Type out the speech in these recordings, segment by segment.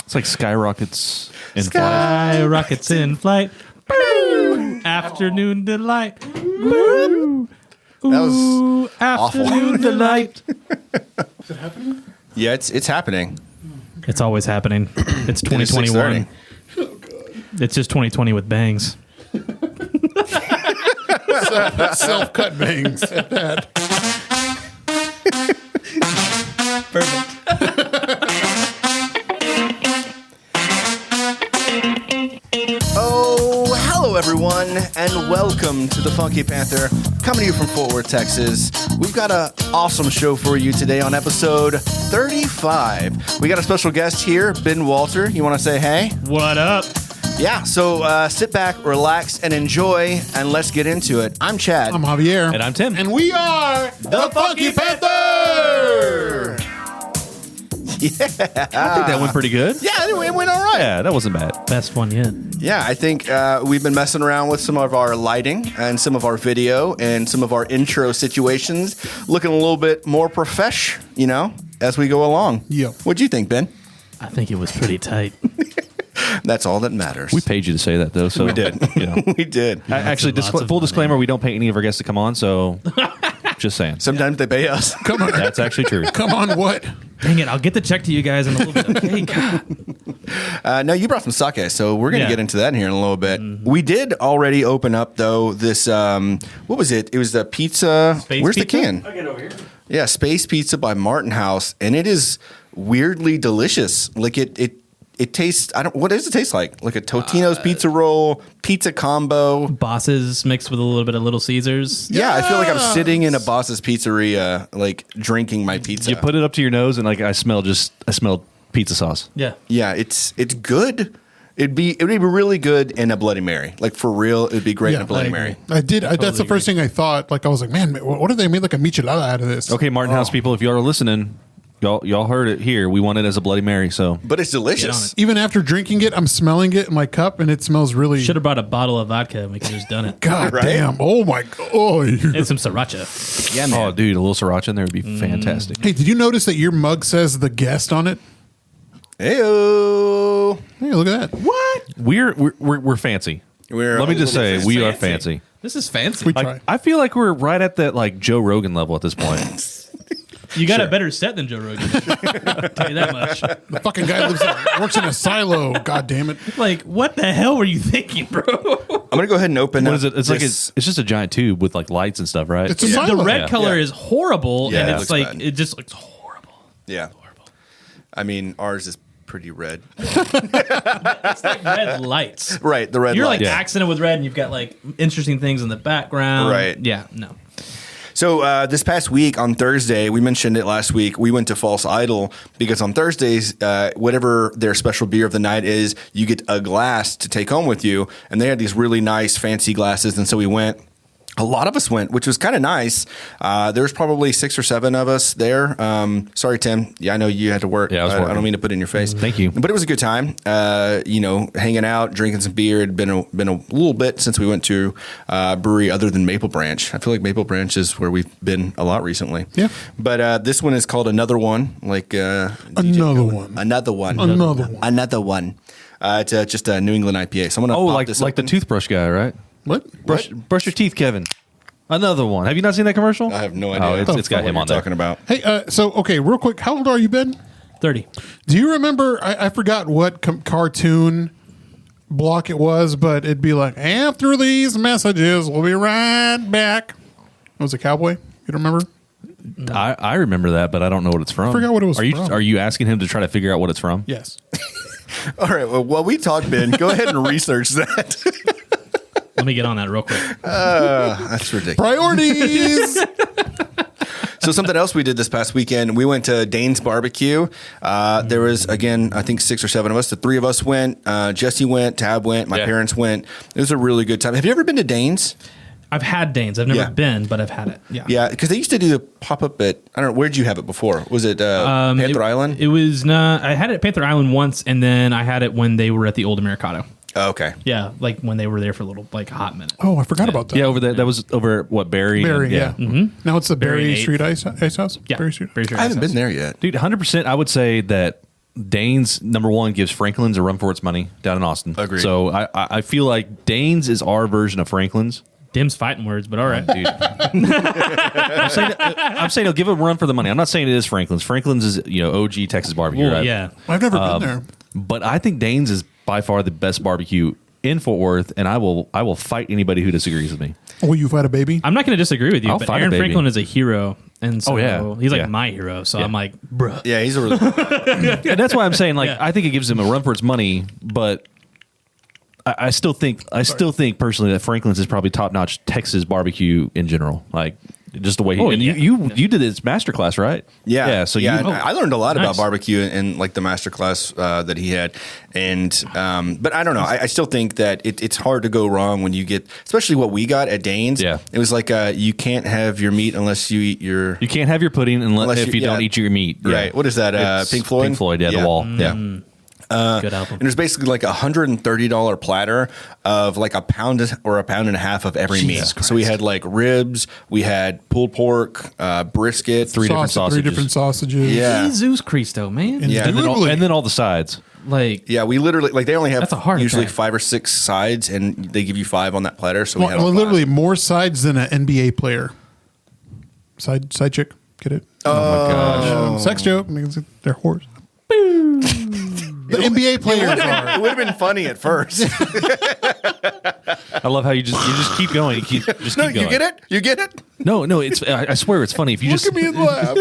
It's like skyrockets in flight. Skyrockets in flight. Boo! Afternoon delight. Boo! That was Afternoon delight. Is it happening? Yeah, it's happening. It's always happening. It's 2021. Oh, God. It's just 2020 with bangs. Self-cut bangs at that. Perfect. Oh, hello everyone, and welcome to the Funky Panther, coming to you from Fort Worth, Texas. We've got an awesome show for you today on episode 35. We got a special guest here, Ben Walter. You want to say hey? What up? Yeah, so sit back, relax, and enjoy, and let's get into it. I'm Chad. I'm Javier. And I'm Tim. And we are the Funky Panther! Yeah. I think that went pretty good. Yeah, anyway, it went all right. Yeah, that wasn't bad. Best one yet. Yeah, I think we've been messing around with some of our lighting and some of our video and some of our intro situations, looking a little bit more profesh, as we go along. Yeah. What'd you think, Ben? I think it was pretty tight. That's all that matters. We paid you to say that, though. So We did. We did. Actually, Lots of full money. disclaimer: we don't pay any of our guests to come on. So, just saying. Sometimes they pay us. Come on. That's actually true. Come on, what? Dang it, I'll get the check to you guys in a little bit. Okay, God. No, you brought some sake, so we're going to Yeah. get into that here in a little bit. We did already open up, though, this, what was it? It was the pizza. Space Where's pizza? the can? I'll get over here. Yeah, Space Pizza by Martin House, and it is weirdly delicious. Like it tastes. What does it taste like? Like a Totino's pizza roll, pizza combo. Bosses mixed with a little bit of Little Caesars. Yeah, I feel like I'm sitting in a Boss's Pizzeria, like drinking my pizza. You put it up to your nose, and like I smelled pizza sauce. Yeah. Yeah, it's good. It would be really good in a Bloody Mary. Like for real, it'd be great in a Bloody Mary. I did. That's the first thing I thought. Like, I was like, man, what if they made like a michelada out of this? Okay, Martin House people, if y'all are listening, y'all heard it here. We want it as a Bloody Mary. So But it's delicious. Even after drinking it, I'm smelling it in my cup, and it smells really. Should have brought a bottle of vodka and we could have just done it. God Right? damn. Oh, my God. Oh, And some sriracha. Yeah, man. oh, dude, a little sriracha in there would be fantastic. hey, did you notice that your mug says the guest on it? Heyo. Hey, look at that. What? We're fancy. Let me just say, we are fancy. This is fancy. We Like, try. I feel like we're right at that like Joe Rogan level at this point. You got a better set than Joe Rogan. I'll tell you that much. The fucking guy works in a silo. God damn it. Like, what the hell were you thinking, bro? I'm going to go ahead and open What up is it? It's like it's just a giant tube with like lights and stuff, right? It's a The silo. red Yeah. color Yeah. is horrible, Yeah, and it it's looks like bad. it just looks horrible. Yeah. I mean, ours is pretty red. It's like red lights. Right, the red You're light. like accented with red, and you've got like interesting things in the background. Right. Yeah. No. So this past week on Thursday, we mentioned it last week, we went to False Idol because on Thursdays, whatever their special beer of the night is, you get a glass to take home with you. And they had these really nice fancy glasses. And so we went. A lot of us went, which was kind of nice. There was probably 6 or 7 of us there. Sorry, Tim. Yeah, I know you had to work. Yeah, I was I working. don't mean to put it in your face. Thank you. But it was a good time. Hanging out, drinking some beer. It'd been a little bit since we went to a brewery other than Maple Branch. I feel like Maple Branch is where we've been a lot recently. Yeah. But this one is called Another One. Like Another one. Another one. Another one. Another one. It's just a New England IPA. So I'm gonna oh, pop like this the open. toothbrush guy, right? What? Brush your teeth, Kevin. Another one. Have you not seen that commercial? I have no idea. Oh, it's got him what on you're there. talking about. Hey, so, okay, real quick. How old are you, Ben? 30. Do you remember? I forgot what cartoon block it was, but it'd be like, after these messages, we'll be right back. Was it Cowboy? You don't remember? I remember that, but I don't know what it's from. I forgot what it was from. Are you asking him to try to figure out what it's from? Yes. All right. Well, while we talk, Ben, go ahead and research that. Let me get on that real quick. That's ridiculous. Priorities. So something else we did this past weekend, we went to Dane's Barbecue. There was, again, I think 6 or 7 of us. The 3 of us went. Jesse went. Tab went. My parents went. It was a really good time. Have you ever been to Dane's? I've had Danes. I've never Yeah. been, but I've had it. Yeah. Yeah, because they used to do the pop-up at, I don't know, where did you have it before? Was it Panther Island? It was not. I had it at Panther Island once, and then I had it when they were at the Old Americano. Oh, okay. Yeah, like when they were there for a little, like, hot minute. Oh, I forgot about that. Yeah, over there. That was over at, what, Barry? Barry, yeah. Mm-hmm. Now it's the Barry Barry and Street Ice House? Yeah, Barry Street. Barry Street I haven't Ice been there yet. Dude, 100%. I would say that Danes, number one, gives Franklin's a run for its money down in Austin. Agreed. So I feel like Danes is our version of Franklin's. Dim's fighting words, but all right. Dude. I'm saying he'll give it a run for the money. I'm not saying it is Franklin's. Franklin's is OG Texas barbecue, Well, right? yeah. I've never been there. But I think Danes is by far the best barbecue in Fort Worth, and I will fight anybody who disagrees with me. Will you fight a baby? I'm not going to disagree with you, I'll but fight a Aaron baby. Franklin is a hero, and so he's like Yeah. my hero. So Yeah. I'm like, bruh. Yeah, he's a really And that's why I'm saying, like, Yeah. I think it gives him a run for its money, but I still think personally that Franklin's is probably top notch Texas barbecue in general. Like just the way Oh, and yeah. you did this masterclass, right? Yeah. So and you I learned a lot nice. about barbecue in like the master class that he had. And but I don't know. I still think that it's hard to go wrong when you get, especially what we got at Dane's. Yeah. It was like you can't have your meat unless you eat your you can't have your pudding Unless if you don't eat your meat. Yeah. right. What is that? It's Pink Floyd. Pink Floyd, yeah, The Wall. Yeah. Good album. And there's basically like $130 platter of like a pound or a pound and a half of every meat. Jesus So we had like ribs, we had pulled pork, brisket, Three different sausages. 3 different sausages. Yeah. Jesus Christo, man. Yeah. And then all the sides. Like, Yeah, we literally like they only have That's a heart usually attack. 5 or 6 sides, and they give you 5 on that platter. So we had all Literally 5. more sides than an NBA player. Side chick, get it? Oh my gosh. Sex joke because they're whores. The NBA players are. It would have been funny at first. I love how you just keep going. You just No, keep going. you get it? You get it? No, it's I swear it's funny if you Look just at me and laugh.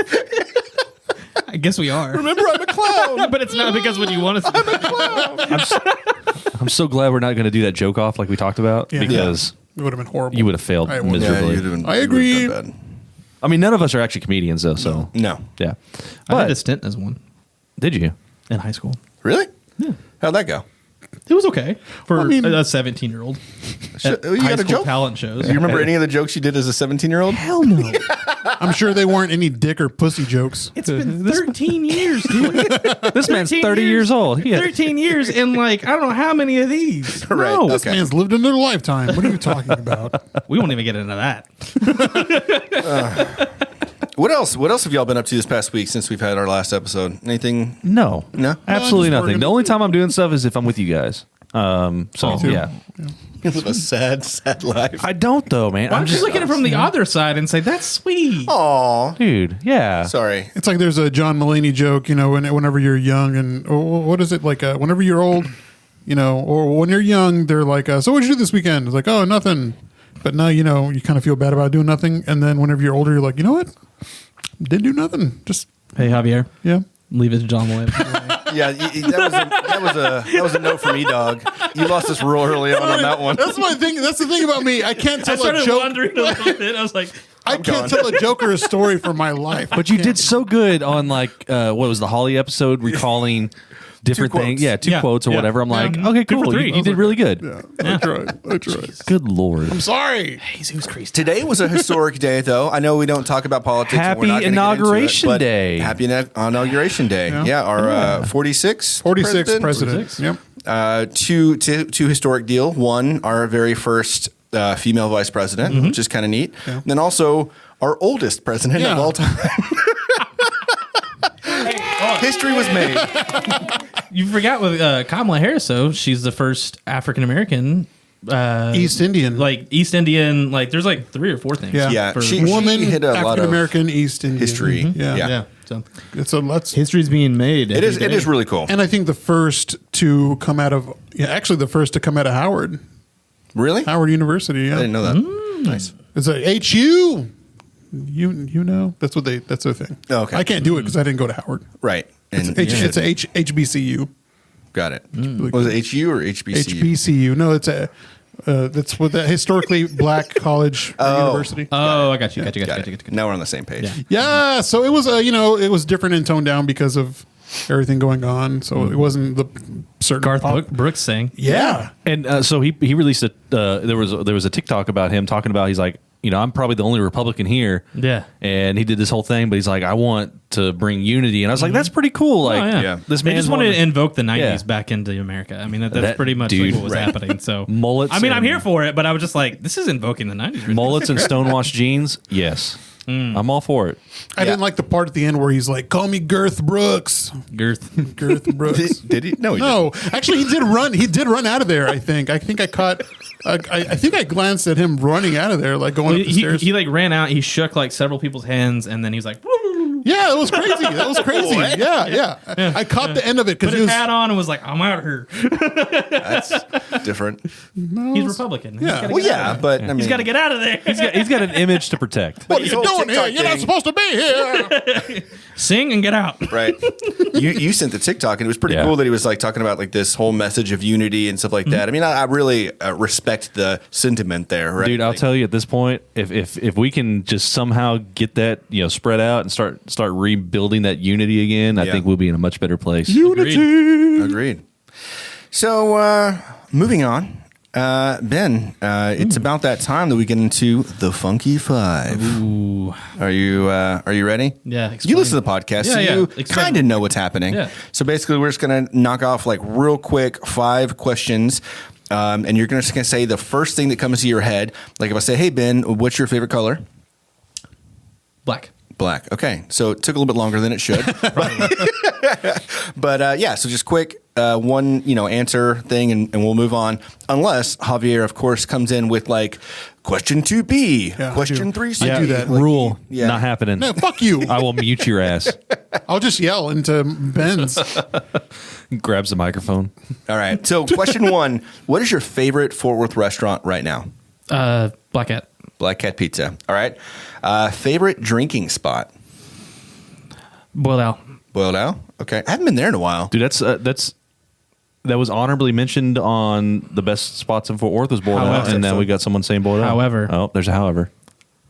I guess we are. Remember, I'm a clown. But it's not because when you want us to. I'm so glad we're not going to do that joke off like we talked about Yeah. because It would have been horrible. you would have failed I would. miserably. I agree. I mean, none of us are actually comedians though, so No. yeah. I had a But stint as one did you? in high school. Really? Yeah. How'd that go? It was okay for I mean- a 17-year-old. You got a joke? Talent shows. Do you remember any of the jokes you did as a 17-year-old? Hell no. I'm sure they weren't any dick or pussy jokes. It's been 13 years, dude. This man's 13 30 years old. He had- 13 years and like, I don't know how many of these. Right, No. okay. Man's lived in their lifetime. What are you talking about? We won't even get into that. What else? What else have y'all been up to this past week since we've had our last episode? Anything? No, No? absolutely No, just nothing. working. The only time I'm doing stuff is if I'm with you guys. So too. yeah, You live a sad life. I don't though, man. Why I'm don't you just look at it from the other side and say, that's sweet? Aw. dude. Yeah, Sorry. It's like there's a John Mulaney joke, whenever you're young and what is it like? Whenever you're old, or when you're young, they're like, "So what'd you do this weekend?" It's like, "Oh, nothing." But now you kind of feel bad about doing nothing, and then whenever you're older, you're like, "You know what? Didn't do nothing. Just Hey, Javier, yeah." leave it to John Mulaney. Yeah, that was a note for me, dog. You lost us real early on that one. That's my thing. That's the thing about me. I can't I tell a started joke. wondering a little bit. I was like, I can't tell a joke or a story for my life. but you did so good on like what was the Holly episode, recalling different Two things. quotes. Yeah, two Yeah. quotes or Yeah. whatever. I'm like, Yeah. okay, Good for cool. three. You did really good. I tried. Good lord. I'm sorry. Jesus Christ. Today was a historic day, though. I know we don't talk about politics. and we're Happy not gonna get into it, Inauguration but Day. Happy Inauguration Day. Yeah, our 46th 46th president. 46. Yep. Two historic deal. One, our very first female vice president, which is kind of neat. Yeah. Then also our oldest president Yeah. of all time. History was made. You forgot with Kamala Harris, though. She's the first African American. East Indian. Like East Indian. Like there's like 3 or 4 things. Yeah. Yeah, For- she Woman, hit a lot African of American, East Indian history. Yeah. Yeah. yeah. So That's History's being made. It is really cool. and I think the first to come out of actually the first to come out of Howard Really? I Howard University. Yeah, didn't know that. Nice. it's a HU. You know that's their thing. Oh, okay. I can't do it because I didn't go to Howard. Right. And It's a HBCU. got it. Was it HU or HBCU? HBCU. No, it's a that's what that historically black college or university. I got you. Got you. Got it. Now we're on the same page. Yeah, so it was it was different and toned down because of everything going on. So it wasn't the certain Garth Brooks saying. Yeah. And so he released a there was a TikTok about him talking about he's like, I'm probably the only Republican here. Yeah. And he did this whole thing, but he's like, I want to bring unity. And I was like, that's pretty cool. Like, yeah. this They man just wanted to invoke the 90s Yeah. back into America. I mean, that's That pretty much dude, like what was right. happening. So Mullets I mean, I'm and- here for it, but I was just like, this is invoking the 90s. mullets and stonewashed jeans. Yes. I'm all for it. I didn't like the part at the end where he's like, "Call me Girth Brooks." Girth. Girth Brooks. Did he? No, he No, actually, he did run. He did run out of there. I think I caught. I think I glanced at him running out of there, like going up the stairs. He like ran out. He shook like several people's hands, and then he was like, Yeah, it was crazy. That was crazy. Yeah. I caught the end of it put because he his was. hat on, and was like, "I'm out here." That's different. He's Republican. Yeah. He's Well, yeah, but I mean, got to get out of there. He's got an image to protect. What are his you whole doing here? TikTok You're not thing- supposed to be here. Sing and get out. right. You sent the TikTok, and it was pretty Yeah. cool that he was like talking about like this whole message of unity and stuff like that. I mean, I really respect the sentiment there, right? Dude, I'll Like, tell you at this point, if we can just somehow get that spread out and start rebuilding that unity again, I Yeah. think we'll be in a much better place. Agreed. So, moving on. Ben, it's about that time that we get into the Funky Five. Ooh. Are you ready? Yeah, You explain. listen to the podcast, so Yeah, yeah. you Explain. kind of know what's happening. Yeah. So basically, we're just gonna knock off like real quick 5 questions, and you're just gonna say the first thing that comes to your head. Like if I say, "Hey Ben, what's your favorite color?" Black. Black. Okay, so it took a little bit longer than it should. But yeah, so just quick one answer thing, and we'll move on. Unless Javier, of course, comes in with like question 2B, Yeah, I question do. 3C. I do that. Rule, Yeah. not happening. No, fuck you. I will mute your ass. I'll just yell into Ben's. Grabs the microphone. All right. So question 1: what is your favorite Fort Worth restaurant right now? Black Cat. Black Cat Pizza. All right. Favorite drinking spot? Boiled out. Boiled Out. Okay, I haven't been there in a while. Dude, that was honorably mentioned on the best spots in Fort Worth was Boiled Out, However. and now we got someone saying Boiled Out. However. Oh, there's a however.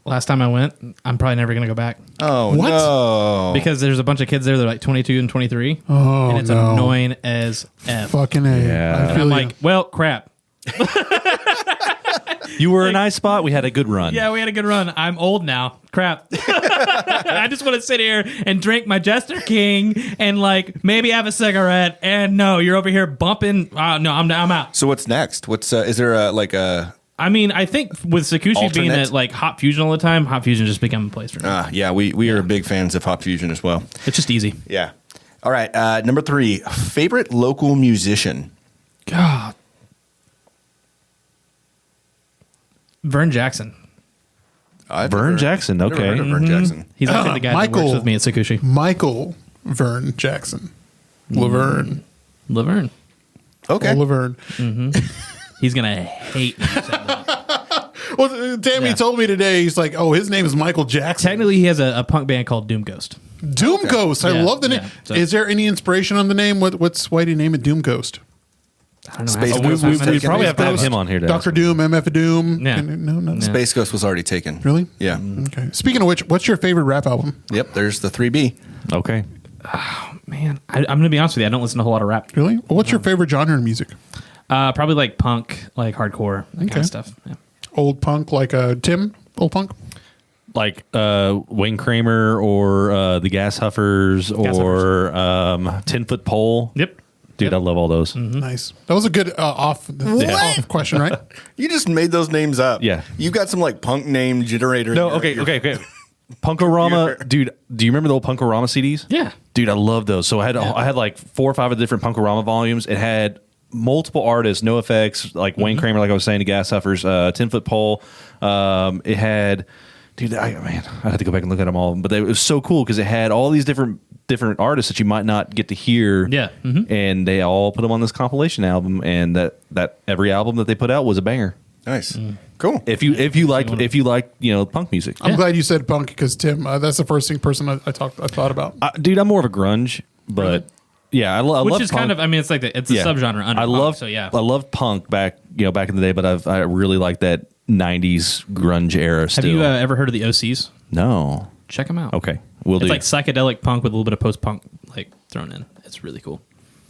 Last time I went, I'm probably never gonna go back Oh What? no! because there's a bunch of kids there. They're like 22 and 23, Oh, and it's no. annoying as f. Fucking A. Yeah. I And feel I'm you. like, well, crap. You were a nice spot. We had a good run. Yeah, we had a good run. I'm old now. Crap. I just want to sit here and drink my Jester King and like maybe have a cigarette. And no, you're over here bumping. No, I'm out. So what's next? What's is there a I mean, I think with Sakushi being Alternate? at like Hot Fusion all the time, Hot Fusion just become a place for me. yeah, we are big fans of Hop Fusion as well. It's just easy. Yeah. All right. Number 3, favorite local musician. God. Vern Jackson. Vern Jackson, Never okay. heard of Vern Jackson. He's actually the guy that Michael. works with me at Sakushi. Michael Vern Jackson. Laverne. Laverne. Okay. Laverne. He's going to hate me. for saying that. Well, Tammy Yeah. told me today, he's like, oh, his name is Michael Jackson. Technically, he has a punk band called Doom Ghost. Doom Ghost. I Yeah, love the name. yeah. So- Is there any inspiration on the name? What's why do you name it Doom Ghost? I don't know. Space Has- Ghost we was taken. probably have to have Ghost, him on here to Dr. Doom, MF Doom. Yeah. No. Yeah. Space Ghost was already taken. Really? Yeah. Okay. Speaking of which, what's your favorite rap album? Yep. There's the 3B. Okay. Man, I'm going to be honest with you. I don't listen to a whole lot of rap. Really? Well, what's your favorite genre of music? Probably like punk, like hardcore, that kind Okay. of stuff. Yeah. Old punk, like Tim? Old punk? Like Wayne Kramer or the Gas Huffers or 10-Foot Pole. Yep. Dude, I love all those. Nice. That was a good off question, right? You just made those names up. Yeah. You got some like punk name generator. in No, your- okay. your- Punkorama, dude. Do you remember the old Punkorama CDs? Yeah. Dude, I love those. So I had like 4 or 5 of the different Punkorama volumes. It had multiple artists, No Effects, like Wayne Kramer, like I was saying, the Gas Huffers, 10-Foot Pole. It had, dude, I had to go back and look at them all, but it was so cool because it had all these different artists that you might not get to hear. Yeah. And they all put them on this compilation album, and that every album that they put out was a banger. Nice. Cool. If you like punk music. I'm glad you said punk because Tim, that's the first person I thought about. Dude, I'm more of a grunge, but yeah, I Which love is punk. kind of, I mean, it's like it's a subgenre under I punk, love, so yeah. I loved punk back in the day, but I really like that '90s grunge era. Still, Have you ever heard of the OCs? no? Check them out. Okay, we'll It's do. like psychedelic punk with a little bit of post-punk like thrown in. It's really cool.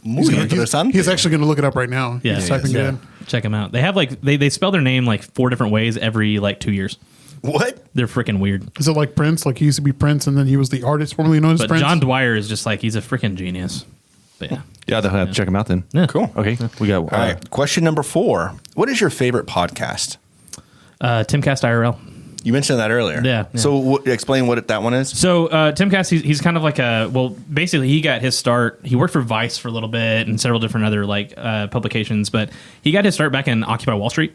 Muy interesante. He's actually going to look it up right now. Yeah, He's typing it in. Check them out. They have like they spell their name like 4 different ways every like 2 years. What? They're freaking weird. Is it like Prince? Like he used to be Prince and then he was the artist formerly known as But Prince? John Dwyer is just like he's a freaking genius. But yeah. yeah, I'll have to check them out then. Yeah. Cool. Okay, we got. All right. Question number 4. What is your favorite podcast? Timcast IRL. You mentioned that earlier. Yeah. So explain what that one is. So Timcast, he's kind of like basically he got his start. He worked for Vice for a little bit and several different other publications, but he got his start back in Occupy Wall Street.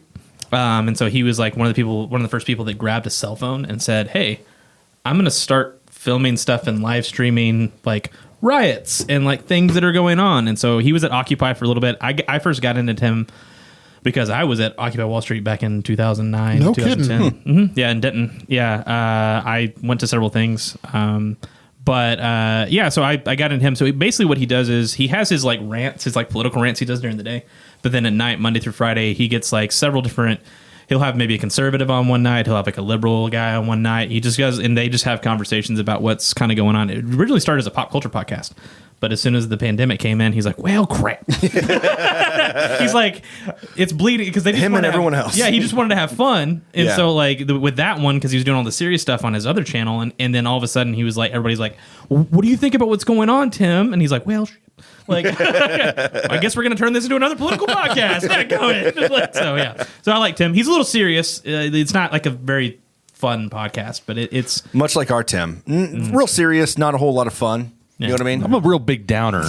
And so he was like one of the first people that grabbed a cell phone and said, "Hey, I'm going to start filming stuff and live streaming like riots and like things that are going on." And so he was at Occupy for a little bit. I first got into him because I was at Occupy Wall Street back in 2009, No 2010. kidding. Yeah, in Denton. Yeah, I went to several things. So I got into him. So basically what he does is he has his like rants, his like political rants he does during the day. But then at night, Monday through Friday, he gets like several different. He'll have maybe a conservative on one night. He'll have like a liberal guy on one night. He just goes and they just have conversations about what's kind of going on. It originally started as a pop culture podcast. But as soon as the pandemic came in, he's like, well, crap. He's like, it's bleeding because they just Him and everyone else. Yeah, he just wanted to have fun. And Yeah. so like with that one, because he was doing all the serious stuff on his other channel. And then all of a sudden he was like, everybody's like, what do you think about what's going on, Tim? And he's like, well, like, I guess we're going to turn this into another political podcast. Yeah, go ahead. So, yeah. So I like Tim. He's a little serious. It's not like a very fun podcast, but it's... Much like our Tim. Real serious, not a whole lot of fun. You know what I mean? I'm a real big downer.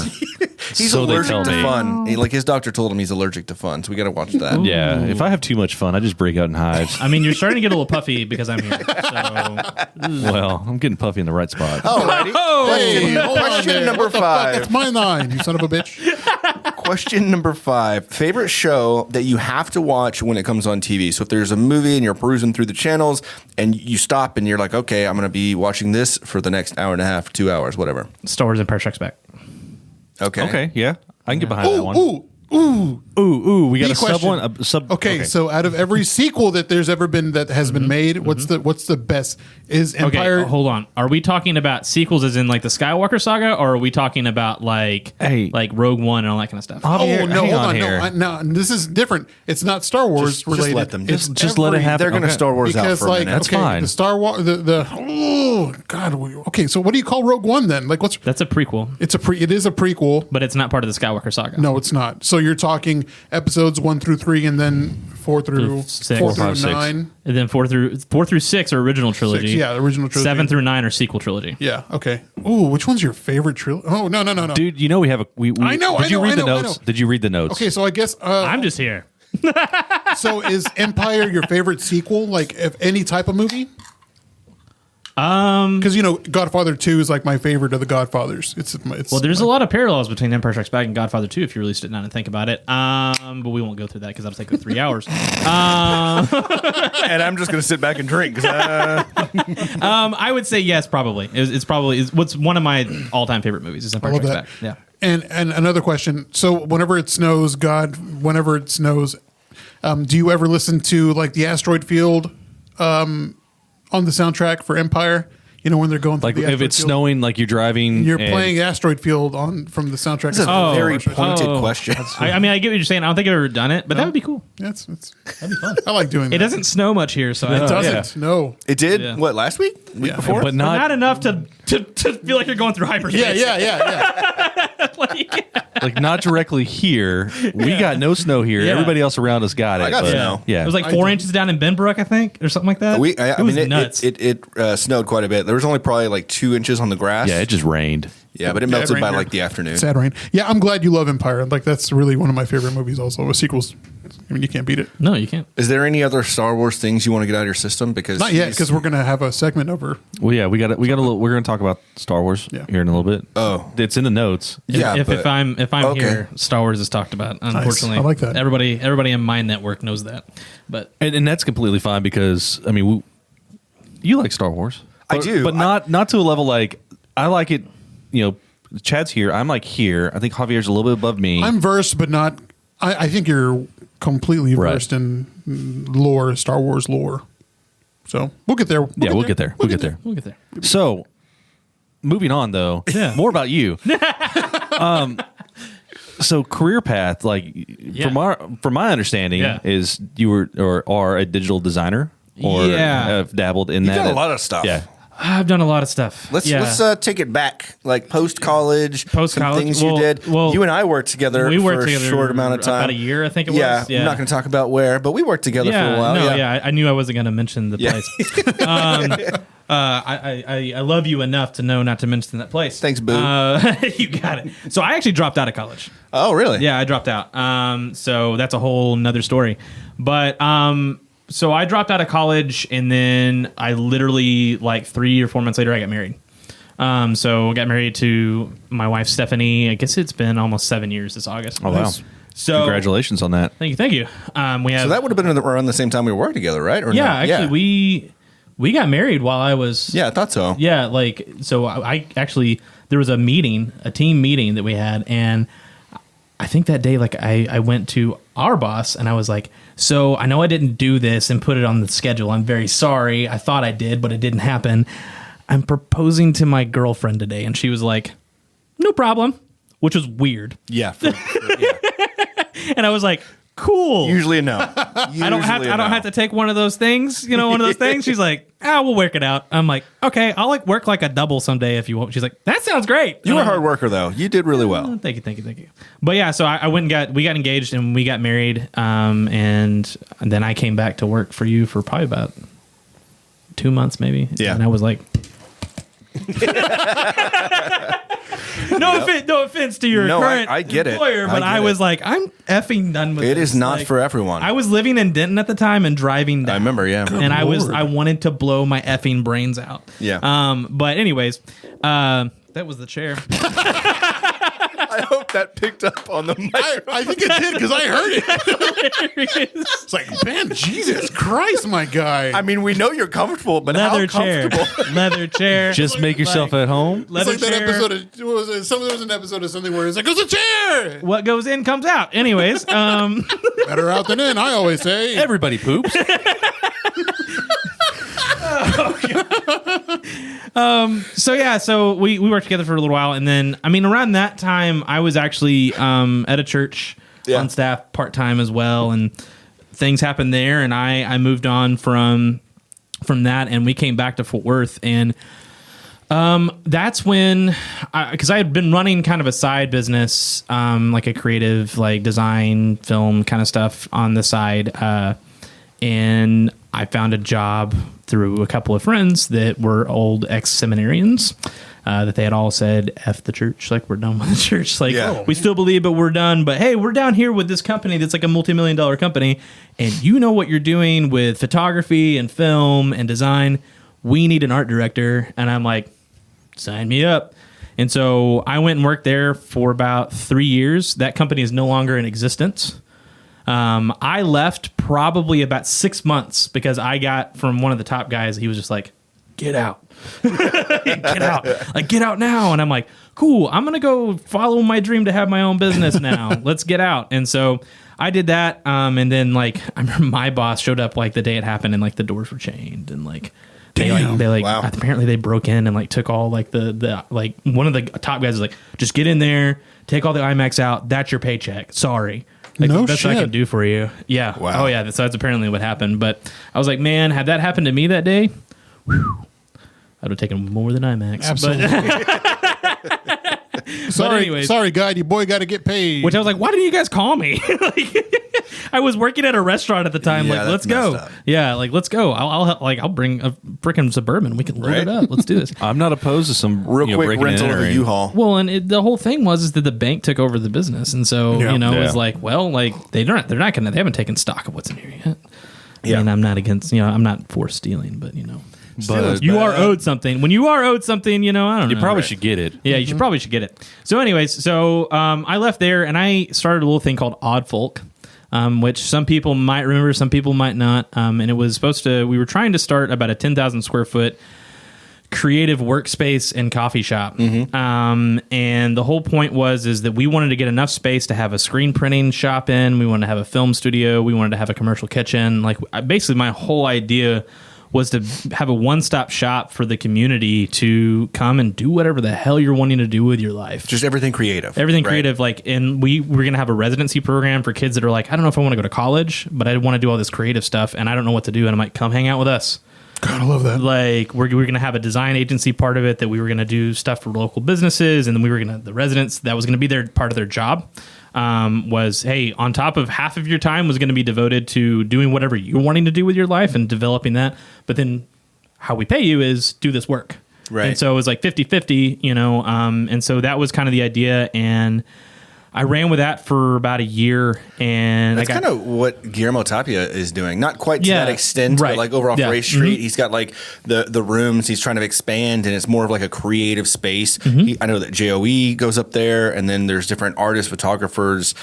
He's so they allergic tell to me. fun. Like his doctor told him he's allergic to fun, so we got to watch that. Yeah, if I have too much fun, I just break out in hives. I mean, you're starting to get a little puffy because I'm here. So Well, I'm getting puffy in the right spot. Alrighty. Hey, hold on Question there. number What the fuck? 5. That's my 9, you son of a bitch. Question number 5. Favorite show that you have to watch when it comes on TV. So if there's a movie and you're perusing through the channels and you stop and you're like, okay, I'm going to be watching this for the next hour and a half, 2 hours, whatever. Star Wars Empire Strikes Back. Okay. Yeah, I can get behind that one. Ooh. We got Big a sub question. one. A sub. Okay, so out of every sequel that there's ever been that has been made, what's the best? Is Empire? Okay, hold on. Are we talking about sequels as in like the Skywalker saga, or are we talking about like Rogue One and all that kind of stuff? Oh Javier, no! hang Hold on on, here. no, this is different. It's not Star Wars Just related. let them. It's Just let it happen. They're going to Okay. Star Wars out because for a like minute. That's okay, fine. the Star Wars oh god, okay. So what do you call Rogue One then? Like what's That's a prequel, it is a prequel. but it's not part of the Skywalker saga. No, it's not. So you're talking episodes 1 through 3, and then 4 through Six. 4 4, through 5, 6. 9. And then 4 through 6 are original trilogy. 6, yeah, the original trilogy. 7 through 9 are sequel trilogy. Yeah. Okay. Ooh, which one's your favorite trilogy? Oh no. Dude, you know we have a. I know, Did I you know, read I the know, I notes? know. Did you read the notes? Okay, so I guess I'm just here. so is Empire your favorite sequel? Like if any type of movie? Because Godfather 2 is like my favorite of the Godfathers. It's Well, there's a lot of parallels between Empire Strikes Back and Godfather 2 if you really sit down and think about it. But we won't go through that because that'll take like 3 hours. And I'm just going to sit back and drink. I would say yes, probably. It's probably what's one of my all-time favorite movies is Empire love Strikes that. Back. Yeah. And another question. So whenever it snows, do you ever listen to like the asteroid field on the soundtrack for Empire? You know when they're going through Like the if asteroid it's field? snowing, like you're driving, You're and- playing asteroid field from the soundtrack. This is a very pointed question. I mean, I get what you're saying. I don't think I've ever done it, but that would be cool. That'd be fun. I like doing that. It doesn't snow much here, so It doesn't. No. It did, Yeah. what, last week? Week Yeah. before? but not not enough to feel like you're going through hyperspace. Yeah. like not directly here. We got no snow here. Yeah. Everybody else around us got it. I got but- snow. Yeah, It was like 4 inches down in Benbrook, I think, or something like that. I it was mean, nuts. it snowed quite a bit. There was only probably like 2 inches on the grass. yeah, it just rained. Yeah, but it Yeah, it melted rained by here. like the afternoon. Sad rain. Yeah, I'm glad you love Empire. Like that's really one of my favorite movies. Also, with sequels. I mean, you can't beat it. No, you can't. Is there any other Star Wars things you want to get out of your system? Because Not yet, because we're gonna have a segment over. Well, yeah, we got a little. We're going to talk about Star Wars Yeah. here in a little bit. Oh. it's in the notes. yeah, if but- I'm Okay. here, Star Wars is talked about. Unfortunately, I like that. Everybody in my network knows that. But And that's completely fine because I mean, you like Star Wars. I But- do. but not to a level like I like it. Chad's here. I'm like here. I think Javier's a little bit above me. I'm versed, but not. I think you're completely Right. versed in lore, Star Wars lore. So we'll get there. We'll get there. we'll get there. So, moving on though, Yeah. more about you. So career path, like from my understanding, Yeah. is you were or are a digital designer, or Yeah. have dabbled in You've that. done a lot of stuff. Yeah. I've done a lot of stuff. Let's take it back, like post college. Things you did. Well, you and I worked together. For a short amount of time, about a year, I think it was. Yeah, I'm not going to talk about where, but we worked together for a while. I knew I wasn't going to mention the place. I love you enough to know not to mention that place. Thanks, boo. You got it. So I actually dropped out of college. Oh, really? Yeah, I dropped out. So that's a whole nother story. But so I dropped out of college, and then I literally, like 3 or 4 months later, I got married. So I got married to my wife, Stephanie. I guess it's been almost 7 years this August. Oh, wow. So congratulations on that. Thank you. We have, so that would have been around the same time we worked together, right? Or yeah, no? Actually, we got married while I was... Yeah, I thought so. Yeah, like, so I actually, there was a team meeting that we had, and I think that day, like, I went to our boss, and I was like, so I know I didn't do this and put it on the schedule. I'm very sorry. I thought I did, but it didn't happen. I'm proposing to my girlfriend today. And she was like, no problem, which was weird. Yeah. And I was like, cool. Usually a no. I don't have to take one of those things, one of those things. She's like, we'll work it out. I'm like, okay, I'll like work like a double someday if you want. She's like, that sounds great. You were a hard worker though. You did really well. Thank you. But yeah, so I went and we got engaged and we got married. And then I came back to work for you for probably about 2 months maybe. Yeah. And I was like, no offense to your current I get employer, but I was like, I'm effing done with it. It this. is not like, for everyone. I was living in Denton at the time and driving down. I remember, yeah. And I wanted to blow my effing brains out. Yeah. But anyways, that was the chair. I hope that picked up on the mic. I think it did because I heard it. It's like, man, Jesus Christ, my guy. I mean, we know you're comfortable, but Leather how chair. comfortable? Leather chair. Just make yourself at home. Leather it's like chair. that episode of, what was it? There was an episode of something where it's like, it's a chair. What goes in comes out. Anyways, Better out than in, I always say. Everybody poops. So we worked together for a little while, and then around that time I was actually at a church on staff part-time as well, and things happened there, and I moved on from that, and we came back to Fort Worth, and that's when, because I had been running kind of a side business, like a creative, like design, film kind of stuff on the side, and I found a job through a couple of friends that were old ex-seminarians, that they had all said, F the church, like, we're done with the church. Like, we still believe, but we're done. But hey, we're down here with this company that's like a multi-million-dollar company, and you know what you're doing with photography and film and design. We need an art director. And I'm like, sign me up. And so I went and worked there for about 3 years. That company is no longer in existence. I left probably about 6 months because I got from one of the top guys. He was just like, get out, get out, like get out now. And I'm like, cool, I'm going to go follow my dream to have my own business now. Let's get out. And so I did that. And then like, I remember my boss showed up like the day it happened, and like the doors were chained, and like, they wow. apparently they broke in and like took all like the like one of the top guys was like, just get in there, take all the IMAX out. That's your paycheck. Sorry. Like, no the best shit. I can do for you. Yeah. Wow. Oh, yeah. So that's apparently what happened. But I was like, man, had that happened to me that day, I'd have taken more than IMAX. Absolutely. Sorry, guy. Your boy got to get paid. Which I was like, why didn't you guys call me? Like, I was working at a restaurant at the time. Yeah, like, let's that's go. messed up. Yeah, like, let's go. I'll bring a freaking Suburban. We can load it up. Let's do this. I'm not opposed to some Real quick breaking rental and of a entering. U-Haul. Well, and the whole thing was that the bank took over the business, and so it was like, well, like they haven't taken stock of what's in here yet. Yeah. I mean, I'm not against, I'm not for stealing, but But you are owed something. When you are owed something, I don't know. you probably should get it. Yeah, you probably should get it. So, anyways, I left there and I started a little thing called Odd Folk, which some people might remember, some people might not. And it was we were trying to start about a 10,000 square foot creative workspace and coffee shop. And the whole point is that we wanted to get enough space to have a screen printing shop in. We wanted to have a film studio. We wanted to have a commercial kitchen. Like, basically, my whole idea was to have a one-stop shop for the community to come and do whatever the hell you're wanting to do with your life. Just everything creative. Everything creative. Like, and we're going to have a residency program for kids that are like, I don't know if I want to go to college, but I want to do all this creative stuff and I don't know what to do. And I'm like, come hang out with us. God, I love that. Like we're going to have a design agency part of it, that we were going to do stuff for local businesses, and then we were going to, the residents, that was going to be their part of their job. Was, hey, on top of half of your time was going to be devoted to doing whatever you're wanting to do with your life and developing that. But then how we pay you is do this work. Right. And so it was like 50-50, and so that was kind of the idea. And I ran with that for about a year, and That's kind of what Guillermo Tapia is doing. Not quite to that extent, right. but like over off Yeah. Race Street, he's got like the rooms he's trying to expand, and it's more of like a creative space. I know that JOE goes up there, and then there's different artists, photographers,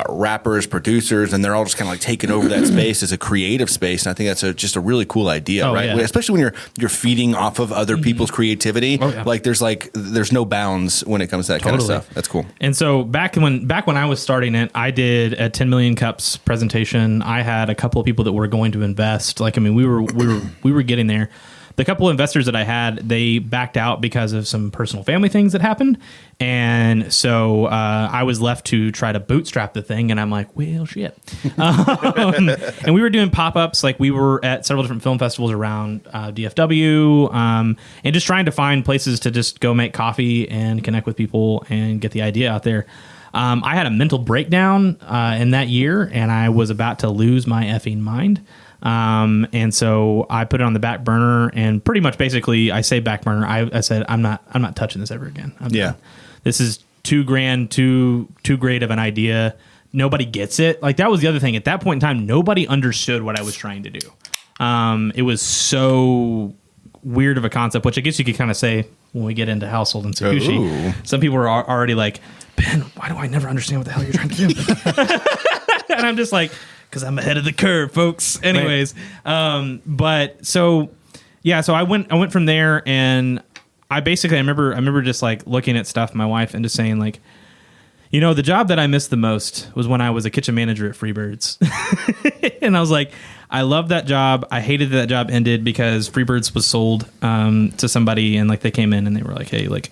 rappers, producers, and they're all just kind of like taking over that space as a creative space. And I think that's just a really cool idea, right? Yeah. Especially when you're feeding off of other people's creativity. Oh, yeah. Like there's no bounds when it comes to that kind of stuff. That's cool. And so back when I was starting it, I did a 10 million cups presentation. I had a couple of people that were going to invest. Like, I mean, we were getting there. The couple of investors that I had, they backed out because of some personal family things that happened. And so I was left to try to bootstrap the thing. And I'm like, well, shit. And we were doing pop-ups. Like, we were at several different film festivals around DFW, and just trying to find places to just go make coffee and connect with people and get the idea out there. I had a mental breakdown in that year, and I was about to lose my effing mind. And so I put it on the back burner, and pretty much basically I say back burner. I said, I'm not touching this ever again. I'm done. This is too grand, too great of an idea. Nobody gets it. Like, that was the other thing. At that point in time, nobody understood what I was trying to do. It was so weird of a concept, which I guess you could kind of say when we get into household and Tsukushi. Ooh. Some people are already like, Ben, why do I never understand what the hell you're trying to do? And I'm just like, because I'm ahead of the curve, folks. Anyways, but so I went from there, and I remember just like looking at stuff, my wife, and just saying like, the job that I missed the most was when I was a kitchen manager at Freebirds. And I was like, I love that job. I hated that job ended because Freebirds was sold to somebody, and like they came in and they were like, hey, like,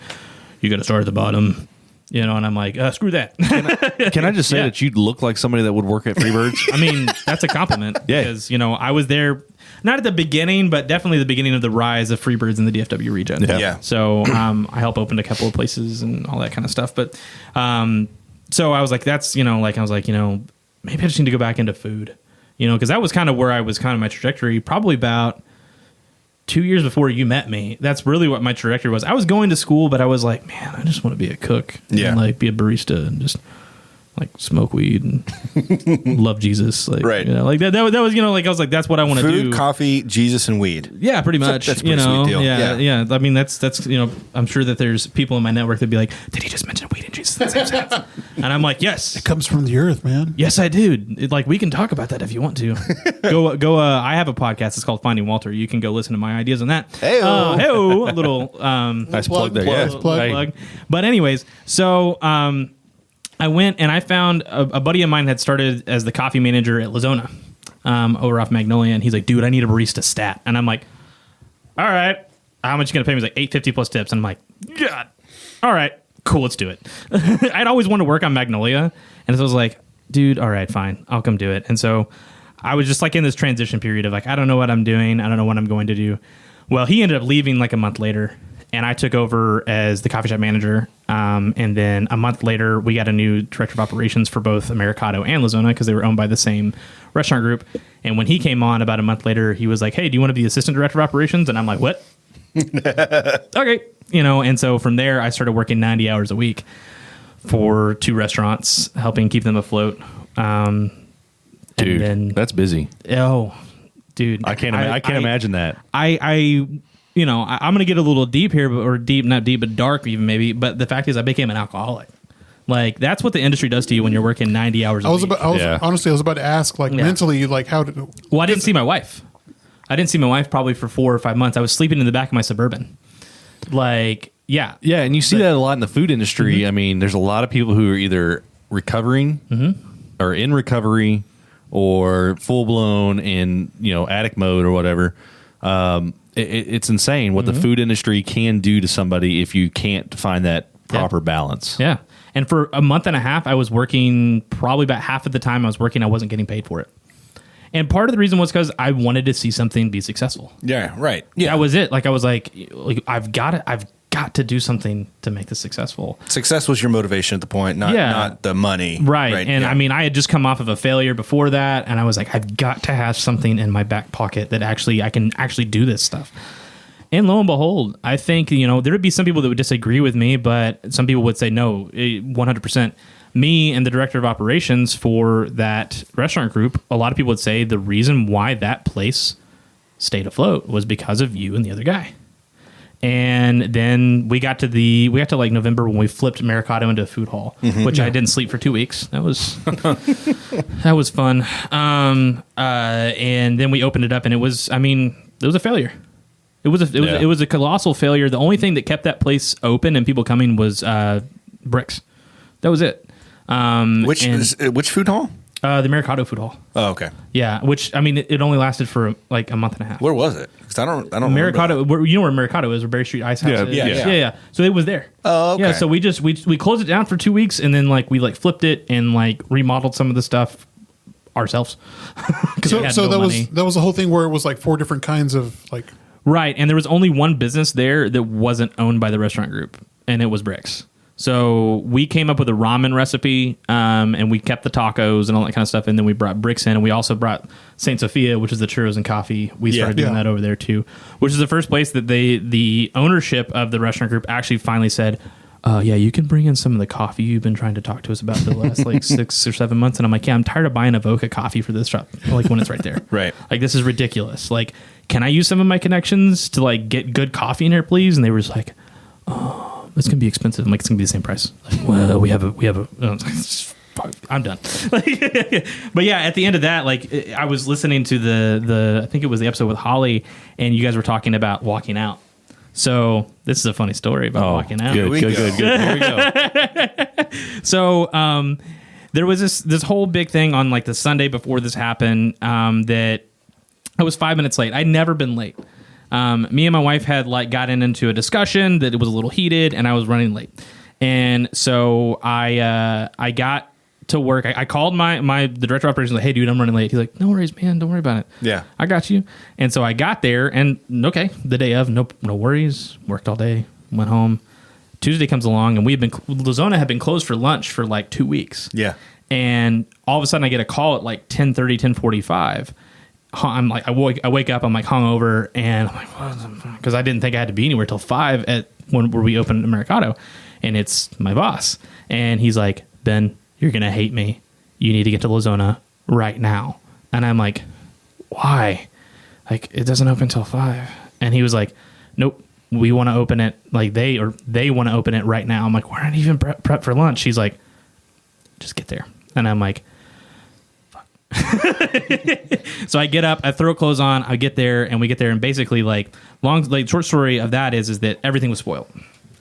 you got to start at the bottom. And I'm like, screw that. Can I just say that you look like somebody that would work at Freebirds? I mean, that's a compliment. Yeah. Because, I was there, not at the beginning, but definitely the beginning of the rise of Freebirds in the DFW region. Yeah. So I helped open a couple of places and all that kind of stuff. But so I was like, that's, maybe I just need to go back into food, because that was kind of where I was kind of my trajectory, probably about 2 years before you met me. That's really what my trajectory was. I was going to school, but I was like, man, I just want to be a cook. Yeah. And like be a barista and just like smoke weed and love Jesus. Like, right. Like that was, like, I was like, that's what I want to do. Food, coffee, Jesus, and weed. Yeah, pretty much. That's a pretty sweet deal. Yeah. I mean, that's, I'm sure that there's people in my network that'd be like, did he just mention weed and Jesus at the same sentence? And I'm like, yes. It comes from the earth, man. Yes, I do. Like, we can talk about that if you want to. Go. I have a podcast. It's called Finding Walter. You can go listen to my ideas on that. Hey-o. A little Nice plug there. Yeah. plug. But anyways, so I went and I found a buddy of mine had started as the coffee manager at Lazona over off Magnolia, and he's like, dude, I need a barista stat. And I'm like, all right, how much you gonna pay me? He's like, $8.50 plus tips. And I'm like, God, all right, cool, let's do it. I'd always wanted to work on Magnolia, and so I was like, dude, all right, fine, I'll come do it. And so I was just like in this transition period of like, I don't know what I'm doing, I don't know what I'm going to do. Well, he ended up leaving like a month later, and I took over as the coffee shop manager. And then a month later, we got a new director of operations for both Americado and Lazona because they were owned by the same restaurant group. And when he came on about a month later, he was like, hey, do you want to be assistant director of operations? And I'm like, what? Okay. And so from there, I started working 90 hours a week for 2 restaurants, helping keep them afloat. Dude, that's busy. Oh, dude. I can't imagine that. I'm going to get a little deep here, or deep, not deep, but dark even maybe. But the fact is I became an alcoholic. Like, that's what the industry does to you when you're working 90 hours a week. Honestly, I was about to ask, like, mentally, like, how did... Well, I didn't see my wife. I didn't see my wife probably for 4 or 5 months. I was sleeping in the back of my Suburban. Like, yeah. Yeah, and you see that a lot in the food industry. Mm-hmm. I mean, there's a lot of people who are either recovering or in recovery or full-blown in, addict mode or whatever. It's insane what the food industry can do to somebody if you can't find that proper balance. Yeah. And for a month and a half, I was working probably about half of the time I was working, I wasn't getting paid for it. And part of the reason was because I wanted to see something be successful. Yeah, right. Yeah. That was it. Like I was like I've got to do something to make this successful. Success was your motivation at the point, not the money. Right. And I mean, I had just come off of a failure before that, and I was like, I've got to have something in my back pocket that I can actually do this stuff. And lo and behold, I think, there would be some people that would disagree with me, but some people would say, no, 100%. Me and the director of operations for that restaurant group, a lot of people would say the reason why that place stayed afloat was because of you and the other guy. And then we got to like November when we flipped Mercado into a food hall, which I didn't sleep for 2 weeks. That was fun. And then we opened it up, and it was a failure. It was a colossal failure. The only thing that kept that place open and people coming was bricks. That was it. Which food hall? The Mercado food hall. Oh, okay. Yeah, which it only lasted for like a month and a half. Where was it? Because I don't. Mercado. You know where Mercado is? Where Berry Street Ice House is. Yeah. So it was there. Oh, okay. Yeah. So we closed it down for 2 weeks, and then we flipped it and remodeled some of the stuff ourselves. So that was the whole thing where it was like 4 different kinds of like. Right, and there was only one business there that wasn't owned by the restaurant group, and it was Bricks. So we came up with a ramen recipe, and we kept the tacos and all that kind of stuff, and then we brought Bricks in, and we also brought Saint Sophia, which is the churros and coffee. We started doing that over there too, which is the first place that the ownership of the restaurant group actually finally said, yeah, you can bring in some of the coffee you've been trying to talk to us about for the last 6 or 7 months. And I'm like, yeah, I'm tired of buying Avoca coffee for this shop, when it's right there. Right. This is ridiculous. Can I use some of my connections to get good coffee in here, please? And they were just like, oh, it's going to be expensive. I'm like, it's going to be the same price. Well, we have a, I'm done. But yeah, at the end of that, I was listening to the I think it was the episode with Holly, and you guys were talking about walking out. So this is a funny story about walking out. Good. Here we go. So there was this whole big thing on the Sunday before this happened that I was 5 minutes late. I'd never been late. Me and my wife had gotten into a discussion that it was a little heated, and I was running late. And so I got to work. I called the director of operations, hey, dude, I'm running late. He's like, no worries, man. Don't worry about it. Yeah. I got you. And so I got there, and okay, the day of, no worries. Worked all day, went home. Tuesday comes along, and Lozona had been closed for lunch for 2 weeks. Yeah. And all of a sudden I get a call at 10:30, 10:45. I'm I wake up, I'm hungover, and I'm what? Because I didn't think I had to be anywhere till 5 where we opened Mercado, and it's my boss, and he's like, Ben, you're gonna hate me. You need to get to Lozona right now. And I'm like, why? It doesn't open till 5. And he was like, nope, we want to open it. They want to open it right now. I'm like, we're not even prep for lunch. He's like, just get there. And I'm like, so I get up, I throw clothes on, I get there, and we get there, and basically, short story of that is that everything was spoiled.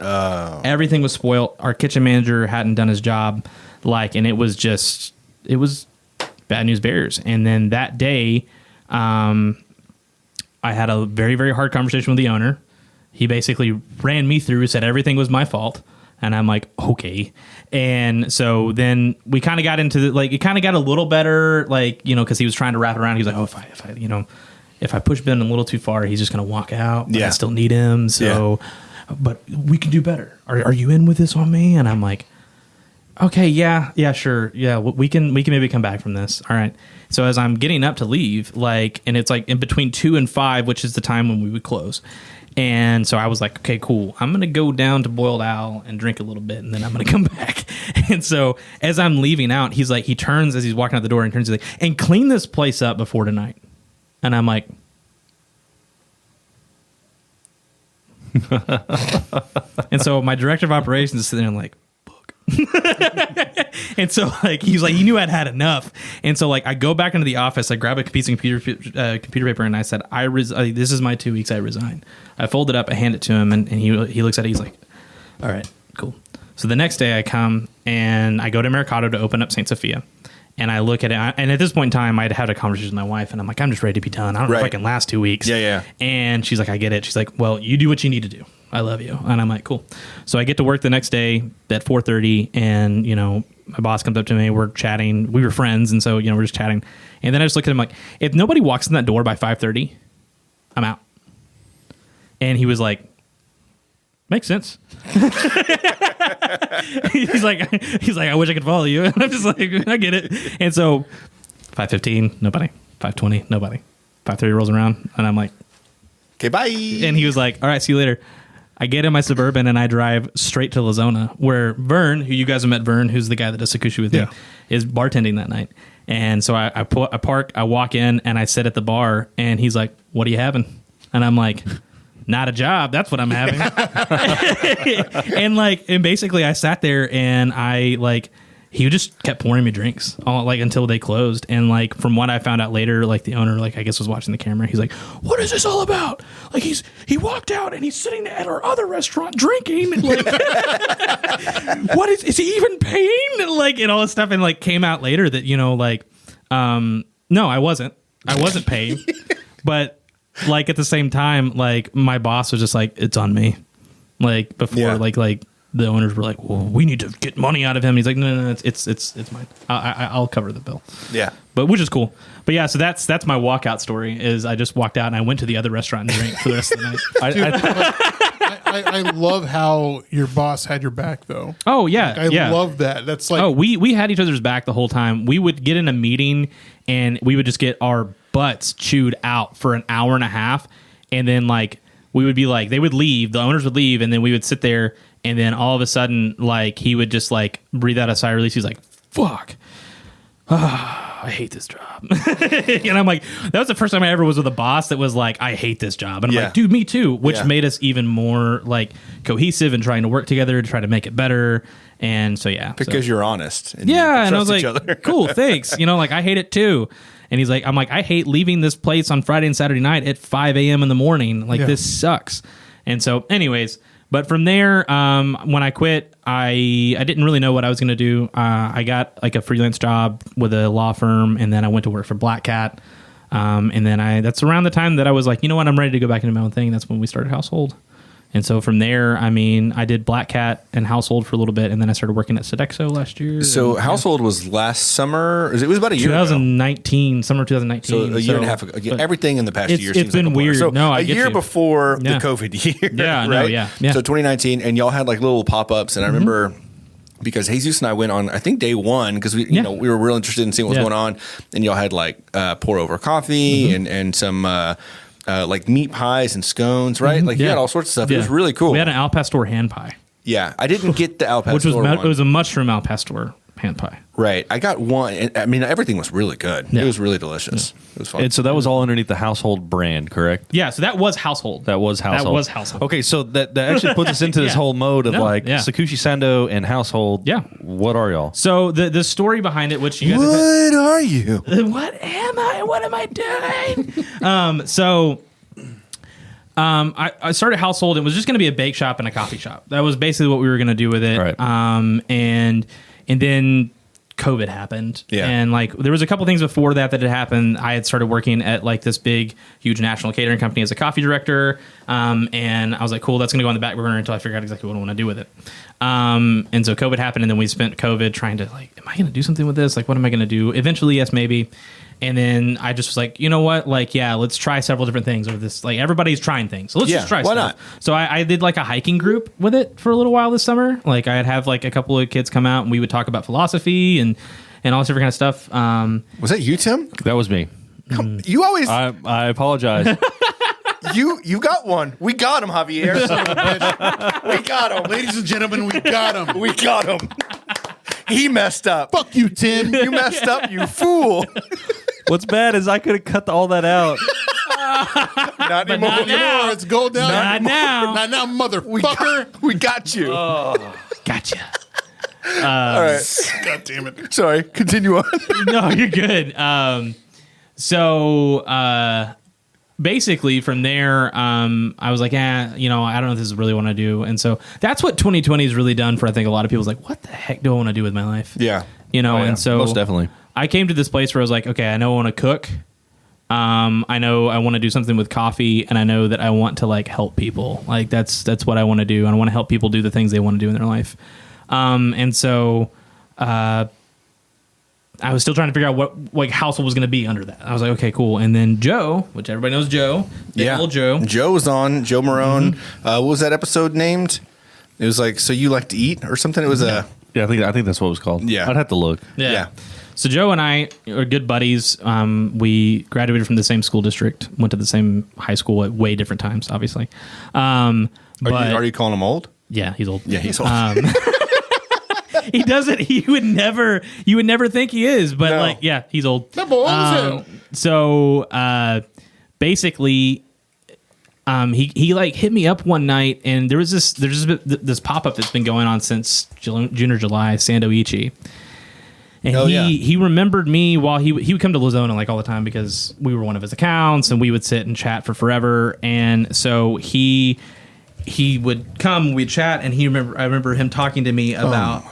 Everything was spoiled. Our kitchen manager hadn't done his job, and it was bad news bears. And then that day, I had a very, very hard conversation with the owner. He basically ran me through, said everything was my fault. And I'm like, okay. And so then we kind of got into it kind of got a little better, because he was trying to wrap it around. He was like, oh, if I push Ben a little too far, he's just going to walk out. But I still need him. So, but we can do better. Are you in with this on me? And I'm like, okay, yeah, sure. Yeah, we can maybe come back from this. All right. So as I'm getting up to leave, and it's in between 2 and 5, which is the time when we would close. And so I was like, okay, cool. I'm going to go down to Boiled Owl and drink a little bit, and then I'm going to come back. And so as I'm leaving out, he's he turns as he's walking out the door and turns, he's like, and clean this place up before tonight. And I'm like, and so my director of operations is sitting there book. And so he's he knew I'd had enough. And so I go back into the office, I grab a piece of computer paper, and I said, this is my 2 weeks, I resign. I fold it up, I hand it to him, and he looks at it, he's like, all right, cool. So the next day I come and I go to Mercado to open up Saint Sophia. And I look at it, and at this point in time, I'd had a conversation with my wife, and I'm like, I'm just ready to be done. I don't know if I can last 2 weeks. Yeah. And she's like, I get it. She's like, well, you do what you need to do. I love you. And I'm like, cool. So I get to work the next day at 4:30, and my boss comes up to me. We're chatting. We were friends, and so we're just chatting. And then I just look at him like, if nobody walks in that door by 5:30, I'm out. And he was like, makes sense. he's like, I wish I could follow you. And I'm just like, I get it. And so 5:15, nobody. 5:20, nobody. 5:30 rolls around, and I'm like, okay, bye. And he was like, all right, see you later. I get in my Suburban and I drive straight to Lazona, where Vern, who you guys have met, Vern, who's the guy that does Sakushi with me, is bartending that night. And so I park, I walk in, and I sit at the bar, and he's like, what are you having? And I'm like, not a job. That's what I'm having. and basically I sat there, and he just kept pouring me drinks until they closed. And from what I found out later, the owner, I guess was watching the camera. He's like, what is this all about? He walked out and he's sitting at our other restaurant drinking. What is he even paying? And all this stuff. And came out later that, no, I wasn't paying. But at the same time, my boss was just like, it's on me. Before the owners were like, well, we need to get money out of him. He's like, no, it's mine. I'll cover the bill. Yeah. But which is cool. But yeah, so that's my walkout story is I just walked out and I went to the other restaurant and drank for the rest of the night. I love how your boss had your back though. Oh yeah. I love that. That's we had each other's back the whole time. We would get in a meeting and we would just get our butts chewed out for an hour and a half. And then we would be they would leave, the owners would leave, and then we would sit there. And then all of a sudden, he would just breathe out a sigh of release. He's like, fuck. I hate this job. And I'm like, that was the first time I ever was with a boss that was like, I hate this job. And I'm like, dude, me too. Which made us even more cohesive and trying to work together to try to make it better. And so, yeah. Because you're honest. And and I was like, cool, thanks. I hate it too. And he's like, I hate leaving this place on Friday and Saturday night at 5 a.m. in the morning. This sucks. And so anyways, but from there, when I quit, I didn't really know what I was going to do. I got a freelance job with a law firm, and then I went to work for Black Cat. And then that's around the time that I was like, you know what, I'm ready to go back into my own thing. That's when we started Household. And so from there, I did Black Cat and Household for a little bit, and then I started working at Sodexo last year. So Household was last summer? It was about a year 2019, ago. Summer 2019. So a year and a half ago. Again, everything in the past year seems it's been weird. So no, a year before the COVID year. Yeah, right? no, yeah. So 2019, and y'all had little pop-ups, and I remember because Jesus and I went on, I think day one, because we were real interested in seeing what was going on, and y'all had pour over coffee and some meat pies and scones, right? You had all sorts of stuff. It was really cool. We had an al pastor hand pie. Yeah, I didn't get the al pastor which was one. It was a mushroom al pastor hand pie. Right. I got one. And, everything was really good. Yeah. It was really delicious. Yeah. It was fun. And so that was all underneath the Household brand, correct? Yeah, so that was Household. That was Household. Okay, so that actually puts us into this whole mode of Sakushi Sando and Household. Yeah. What are y'all? So the story behind it, which you guys What are you? What am I? What am I doing? I started Household. It was just going to be a bake shop and a coffee shop. That was basically what we were going to do with it. Right. And then COVID happened. Yeah. And there was a couple things before that had happened. I had started working at this big, huge national catering company as a coffee director. And I was like, cool, that's going to go on the back burner until I figure out exactly what I want to do with it. And so COVID happened, and then we spent COVID trying to am I going to do something with this? What am I going to do? Eventually, yes, maybe. And then I just was like, you know what? Let's try several different things with this. Everybody's trying things. So let's just try why stuff. not? So I did a hiking group with it for a little while this summer. I'd have a couple of kids come out and we would talk about philosophy and all this different kind of stuff. Was that you, Tim? That was me. You always... I apologize. You got one. We got him, Javier. We got him. Ladies and gentlemen, we got him. We got him. He messed up. Fuck you, Tim. You messed up, you fool. What's bad is I could have cut all that out. Not anymore. Not now. It's go down. Not now. Not now, motherfucker. We got you. Gotcha. All right. God damn it. Sorry. Continue on. No, you're good. Basically from there, I was like, I don't know if this is really what I do. And so that's what 2020 has really done for, I think, a lot of people. Is what the heck do I want to do with my life? Yeah. And so most definitely. I came to this place where I was like, okay, I know I want to cook. I know I want to do something with coffee, and I know that I want to help people. That's what I want to do. And I want to help people do the things they want to do in their life. And so I was still trying to figure out what like household was going to be under that. I was like, okay, cool. And then Joe, which everybody knows Joe, old Joe. Joe was on, Joe Marone. What was that episode named? It was like, so you like to eat or something? It was Yeah, I think that's what it was called. Yeah. I'd have to look. Yeah. So Joe and I are good buddies. We graduated from the same school district, went to the same high school at way different times, obviously. Are you calling him old? Yeah, he's old. Yeah, he's old. He doesn't. You would never think he is, but No. like, yeah, he's old. That boy old as hell. So basically, he like hit me up one night, and there's this pop up that's been going on since June or July, Sandoichi. And he remembered me while he would come to Lozona like all the time because we were one of his accounts, and we would sit and chat for forever. And so he would come, we'd chat, and I remember him talking to me about,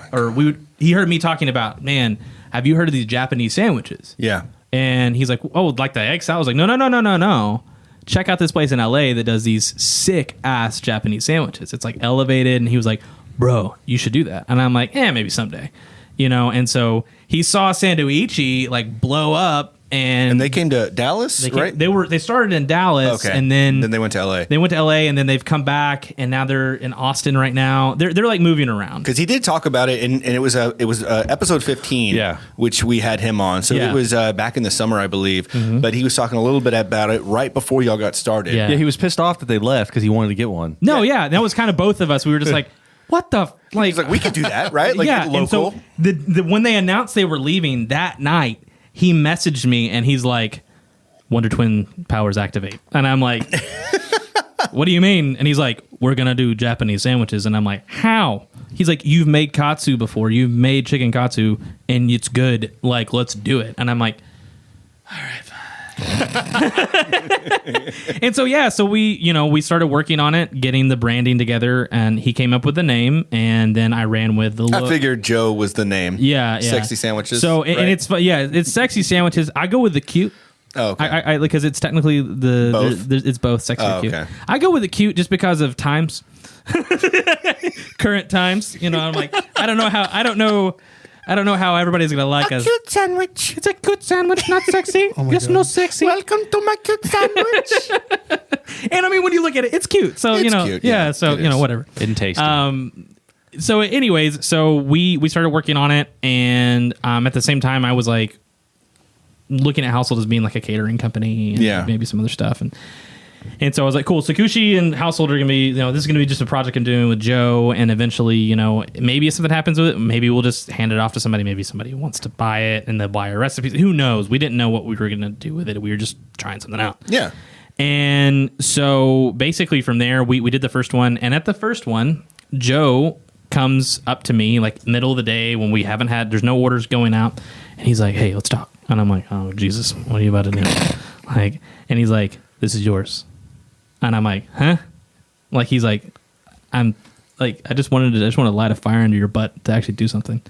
he heard me talking about, man, have you heard of these Japanese sandwiches? Yeah. And he's like, oh, like the egg salad? I was like, no. Check out this place in LA that does these sick ass Japanese sandwiches. It's like elevated. And he was like, bro, you should do that. And I'm like, maybe someday, and so he saw Sandoichi like blow up. And they came to Dallas, right? They started in Dallas, Okay. and then they went to LA. They went to LA, and then they've come back, and now they're in Austin right now. They're like moving around. Because he did talk about it, and it was episode 15, Yeah. which we had him on. So Yeah. it was back in the summer, I believe. But he was talking a little bit about it right before y'all got started. Yeah. Yeah, he was pissed off that they left because he wanted to get one. No, yeah, that was kind of both of us. We were just like, what the like? He's like, we could do that, right? Like yeah, local. and so when they announced they were leaving that night, he messaged me and he's like, Wonder Twin powers activate. And I'm like, what do you mean? And he's like, we're going to do Japanese sandwiches. And I'm like, how? He's like, you've made katsu before. You've made chicken katsu and it's good. Like, let's do it. And I'm like, all right, fine. And so, yeah, so we started working on it, getting the branding together, and he came up with the name, and then I ran with the look. I figured Joe was the name. Yeah. Sexy Sandwiches. So, right? and it's Sexy Sandwiches. I go with the cute. Oh, okay. I because it's technically Both? it's both sexy and cute. Okay. I go with the cute just because of times, current times. I'm like, I don't know how everybody's gonna like us. Cute sandwich. It's a cute sandwich, not sexy. Oh my Just God. no sexy. Welcome to my cute sandwich. And I mean, when you look at it, it's cute. So It's cute, yeah. yeah, So it is. whatever. Didn't taste it. So anyways, so we started working on it, and at the same time, I was like looking at Household as being like a catering company, and Yeah. maybe some other stuff, and so I was like, cool. Sakushi and Household are gonna be, this is gonna be just a project I'm doing with Joe, and eventually, maybe if something happens with it, maybe we'll just hand it off to somebody. Maybe somebody wants to buy it, and they'll buy our recipes. Who knows? We didn't know what we were gonna do with it. We were just trying something out. Yeah. And so basically from there, we did the first one. And at the first one, Joe comes up to me like middle of the day when there's no orders going out. And he's like, hey, let's talk. And I'm like, oh, Jesus, what are you about to do? And he's like, this is yours. And I'm like, huh? Like, he's like, I'm like, I just want to light a fire under your butt to actually do something.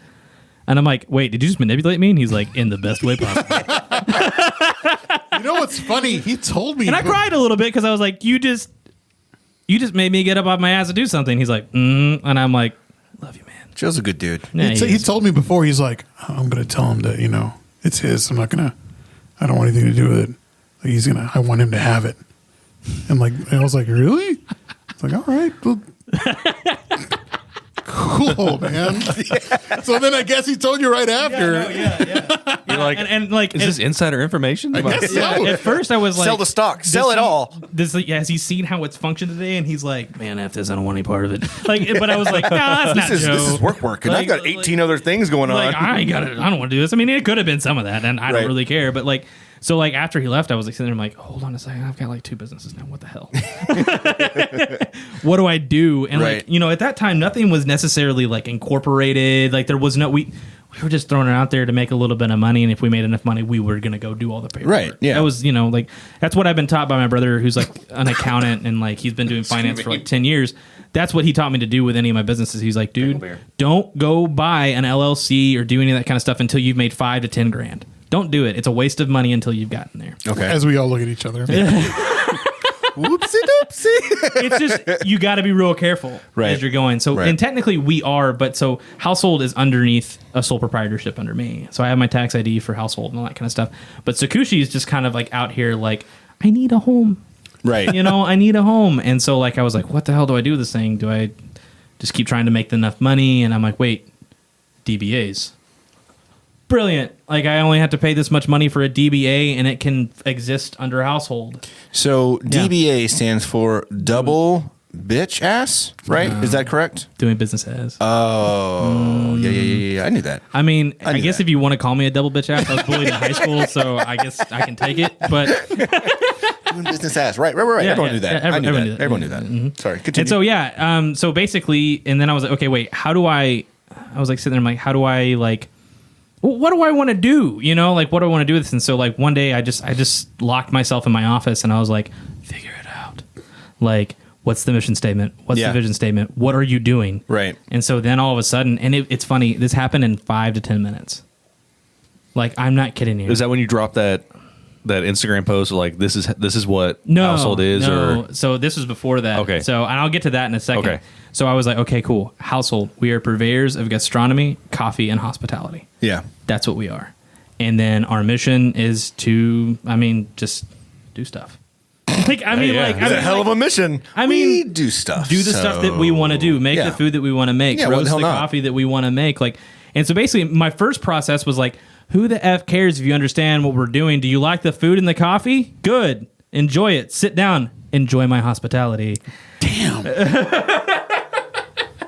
And I'm like, wait, did you just manipulate me? And he's like, in the best way possible. You know what's funny? He told me. And I cried a little bit because I was like, you just made me get up off my ass to do something. He's like, and I'm like, love you, man. Joe's a good dude. Yeah, He told me before, he's like, I'm going to tell him that, it's his. I don't want anything to do with it. Like, I want him to have it. And I was like, really? It's like, all right. Well, cool, man. So then I guess he told you right after. You're like, and like, is this insider information? I guess so. at first I was like, Sell the stock. Sell it all. Has he seen how it's functioned today? And he's like, man, F this, I don't want any part of it. But I was like, nah, that's not This Joe. is work. And I've got 18 other things going on. Like, I don't want to do this. I mean, it could have been some of that, and I don't Right. really care. But like, so like after he left, I was like sitting there, I'm like, hold on a second, I've got like 2 businesses now. What the hell? What do I do? And Right. like, at that time, nothing was necessarily like incorporated. Like there was no we were just throwing it out there to make a little bit of money, and if we made enough money, we were gonna go do all the paperwork. Right, yeah. That was like that's what I've been taught by my brother, who's like an accountant, and like he's been doing finance for like 10 years. That's what he taught me to do with any of my businesses. He's like, dude, don't go buy an LLC or do any of that kind of stuff until you've made $5 to $10 grand. Don't do it. It's a waste of money until you've gotten there. Okay. As we all look at each other. Whoopsie doopsie. It's just you got to be real careful Right. as you're going. So, Right. and technically we are, but so household is underneath a sole proprietorship under me. So I have my tax ID for household and all that kind of stuff. But Sakushi is just kind of like out here, like I need a home. Right. You know, I need a home. And so like I was like, what the hell do I do with this thing? Do I just keep trying to make enough money? And I'm like, wait, DBAs. Brilliant. Like I only have to pay this much money for a DBA and it can exist under household. So DBA stands for double bitch ass, right? Is that correct? Doing business as. Oh, yeah. I knew that. I mean, I I knew guess that. if you want to call me a double bitch ass, I was bullied in high school, so I guess I can take it. But Doing business ass. Right. Yeah, Everyone yeah, knew that. yeah, I knew everyone that. knew that. Everyone knew that. Sorry. Continue. and so yeah, so basically, and then I was like, okay, wait, how do I was like sitting there, I'm like, how do I like, what do I want to do? You know, like what do I want to do with this? And so like one day I just locked myself in my office and I was like, figure it out. Like, what's the mission statement? What's Yeah. the vision statement? What are you doing? Right. And so then all of a sudden, and it's funny, this happened in 5 to 10 minutes. Like, I'm not kidding you. Is that when you dropped that Instagram post? Like this is what No, household is, no. or So this was before that. Okay. So, and I'll get to that in a second. Okay. So I was like, okay, cool. Household. We are purveyors of gastronomy, coffee, and hospitality. Yeah. That's what we are. And then our mission is to, just do stuff. Like, It's a hell of a mission. I mean, we do stuff. do the stuff that we want to do, make yeah. the food that we want to make, Yeah, why the roast hell the not? coffee that we want to make. Like, and so basically my first process was like, who the F cares if you understand what we're doing? Do you like the food and the coffee? Good. Enjoy it. Sit down. Enjoy my hospitality. Damn.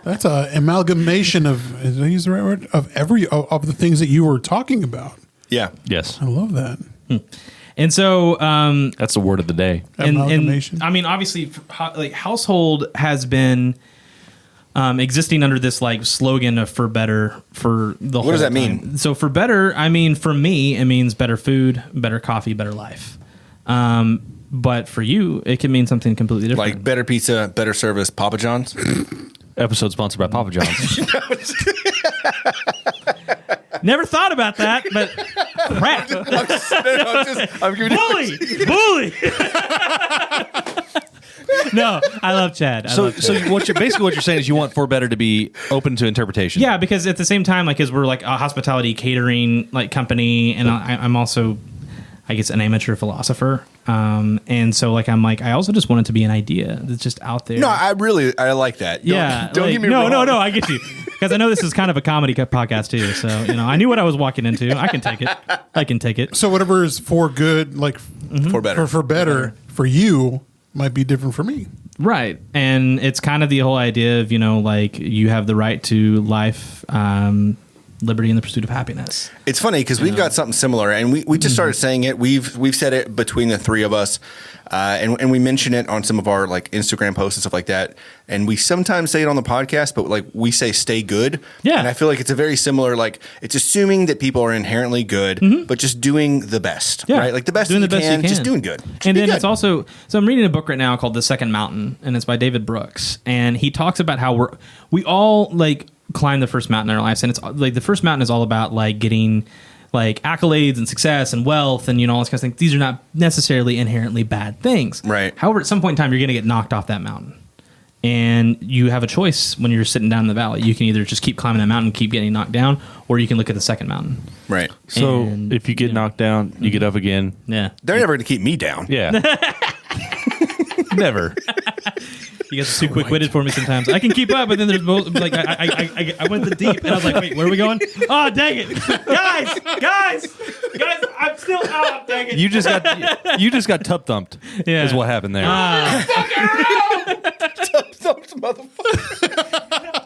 That's a amalgamation of, is I use the right word? Of the things that you were talking about. Yeah. yes, I love that. And so, that's the word of the day. Amalgamation. I mean, obviously, like household has been existing under this like slogan of "for better" for the whole. What does that time. mean? So for better, I mean, for me, it means better food, better coffee, better life. But for you, it can mean something completely different. Like better pizza, better service, Papa John's. Episode sponsored by Papa John's. Never thought about that, but crap. I'm giving you bully. No, I love Chad. So what you're saying is you want For Better to be open to interpretation. Yeah, because at the same time, like, as we're like a hospitality catering like company, and I'm also, I guess, an amateur philosopher, and so like I'm like I also just want it to be an idea that's just out there. No, I like that. Yeah, Don't like, get me no, wrong. no, I get you, because I know this is kind of a comedy podcast too. So I knew what I was walking into. I can take it. So whatever is for good, like For better. for better for you, might be different for me. Right. And it's kind of the whole idea of, like you have the right to life, liberty, and the pursuit of happiness. It's funny because we've got something similar, and we just started saying it. We've said it between the three of us, and we mention it on some of our like Instagram posts and stuff like that. And we sometimes say it on the podcast, but like we say "stay good." Yeah. And I feel like it's a very similar. Like it's assuming that people are inherently good, but just doing the best. Yeah. Right. Like the best Doing that the you best you can, just can. doing good. Just And be then good. it's also, so I'm reading a book right now called The Second Mountain, and it's by David Brooks. And he talks about how we all like climb the first mountain in our lives. And it's like the first mountain is all about like getting like accolades and success and wealth and all this kind of thing. These are not necessarily inherently bad things. Right. However, at some point in time, you're going to get knocked off that mountain. And you have a choice when you're sitting down in the valley. You can either just keep climbing that mountain, keep getting knocked down, or you can look at the second mountain. Right. So And, if you get knocked down, you get up again. Yeah. They're never going to keep me down. Yeah. Never. You guys are too quick-witted for me sometimes. I can keep up, but then there's like I went the deep, and I was like, wait, where are we going? Oh, dang it, guys! I'm still out. Dang it! You just got tub thumped. Yeah. Is what happened there.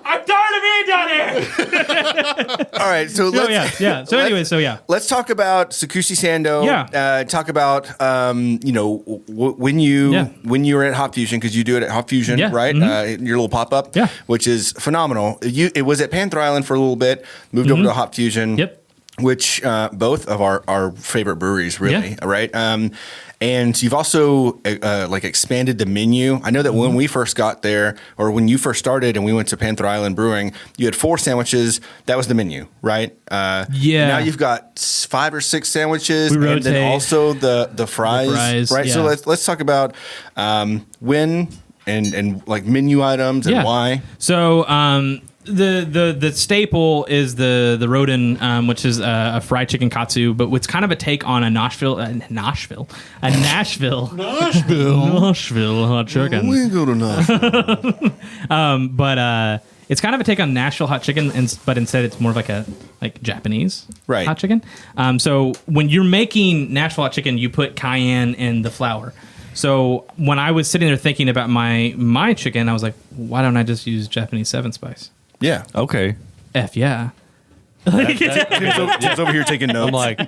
I'm tired of being down here. All right. So let's. yeah. So anyway, Let's talk about Sakushi Sando. Yeah. Talk about when you were at Hop Fusion, because you do it at Hop Fusion, Yeah. right? Mm-hmm. Your little pop up, Yeah. which is phenomenal. It was at Panther Island for a little bit. Moved over to Hop Fusion. Yep. which both of our favorite breweries, really, Yeah. right? And you've also like expanded the menu. I know that when we first got there, or when you first started, and we went to Panther Island Brewing, you had 4 sandwiches. That was the menu, right? Yeah. Now you've got 5 or 6 sandwiches, We and then rotate. also the fries, right? yeah. So let's talk about when and like menu items and why. So the staple is the Rodin, which is a fried chicken katsu, but it's kind of a take on a Nashville Nashville hot chicken. We go to Nashville. But it's kind of a take on Nashville hot chicken, but instead it's more of like Japanese hot chicken. So when you're making Nashville hot chicken, you put cayenne in the flour. So when I was sitting there thinking about my chicken, I was like, why don't I just use Japanese 7-spice? Yeah. Okay. Yeah. Tim's over here taking notes. I'm like,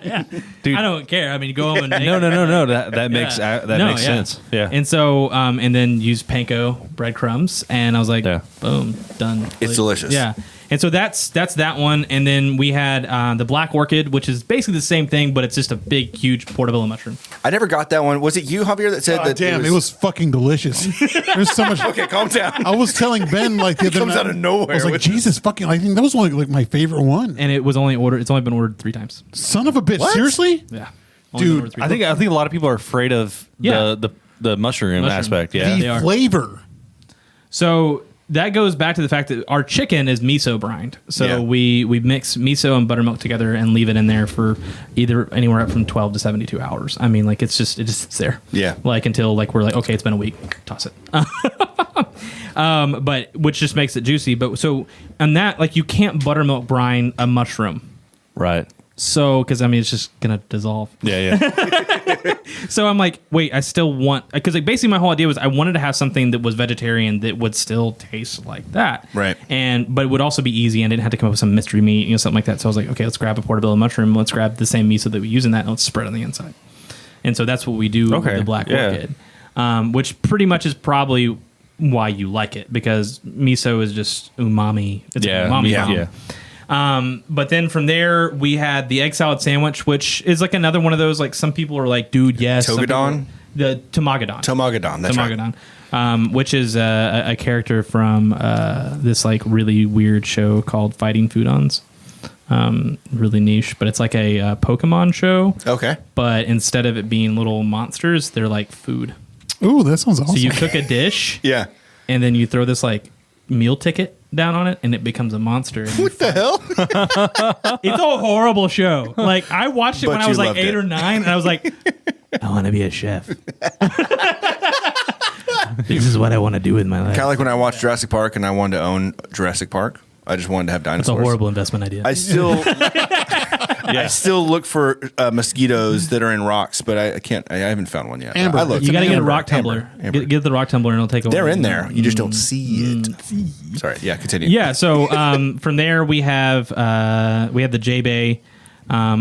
dude. I don't care. I mean, go home and make No. That makes makes sense. Yeah. And so, and then use panko breadcrumbs, and I was like, boom, done. It's delicious. Yeah. And so that's that one. And then we had the Black Orchid, which is basically the same thing, but it's just a big, huge portobello mushroom. I never got that one. Was it you, Javier, that said that? Damn, it was fucking delicious. There's so much. Okay, calm down. I was telling Ben like the other comes night, out of nowhere I was like, with- Jesus fucking! I think that was only like my favorite one. And it was only ordered. It's only been ordered 3 times. Son of a bitch! What? Seriously? Yeah. Dude, I think a lot of people are afraid of the mushroom aspect. Yeah. They The are. flavor. So that goes back to the fact that our chicken is miso brined. So we mix miso and buttermilk together and leave it in there for either anywhere up from 12 to 72 hours. I mean, like it just sits there. Yeah. Like until like we're like, okay, it's been a week, toss it. But which just makes it juicy. But so on that, like you can't buttermilk brine a mushroom. Right. So, because I mean, it's just gonna dissolve. Yeah. So I'm like, wait, I still want, because like basically my whole idea was I wanted to have something that was vegetarian that would still taste like that, Right? But it would also be easy, and didn't have to come up with some mystery meat, something like that. So I was like, okay, let's grab a portobello mushroom, let's grab the same miso that we use in that, and let's spread it on the inside. And so that's what we do with the Black Orchid, which pretty much is probably why you like it, because miso is just umami. It's an umami bomb. But then from there we had the egg salad sandwich, which is like another one of those, like some people are like, dude, yes. Togadon? The Tomagadon. That's Tomagadon. right. Which is a character from this like really weird show called Fighting Foodons. Really niche, but it's like a Pokemon show. Okay. But instead of it being little monsters, they're like food. Ooh, that sounds awesome. So you cook a dish, Yeah. and then you throw this like meal ticket down on it, and it becomes a monster. And What the hell? it's a horrible show. Like I watched it But when I you was like loved 8 it. or 9, and I was like, I want to be a chef. This is what I want to do with my life. Kind of like when I watched Jurassic Park and I wanted to own Jurassic Park. I just wanted to have It's a dinosaurs. horrible investment idea. I still, I still look for mosquitoes that are in rocks, but I can't. I haven't found one yet. Amber. I looked. you got to get a Amber, rock tumbler. Amber. Get the rock tumbler, and it'll take over. They're in there. You just don't see it. Sorry. Yeah. Continue. Yeah. So from there we have the J-Bay,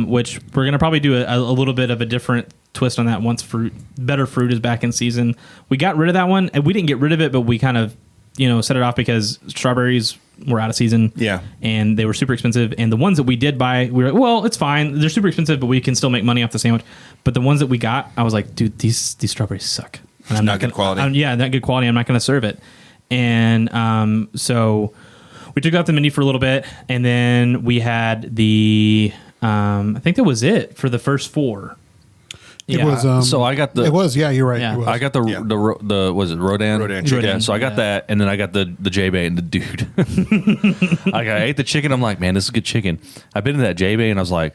which we're gonna probably do a little bit of a different twist on that once better fruit is back in season. We got rid of that one, and we didn't get rid of it, but we kind of set it off because strawberries were out of season. Yeah. And they were super expensive. And the ones that we did buy, we were like, well, it's fine. They're super expensive, but we can still make money off the sandwich. But the ones that we got, I was like, dude, these strawberries suck. And I'm not good quality. not good quality. I'm not going to serve it. And so we took out the menu for a little bit, and then we had the I think that was it for the first 4. It was. So I got the. It was. Yeah, you're right. Yeah. It was. I got the was it Rodan? Rodan chicken. Yeah, so I got that, and then I got the J-Bay, and the dude. I ate the chicken. I'm like, man, this is good chicken. I bit into that J-Bay, and I was like,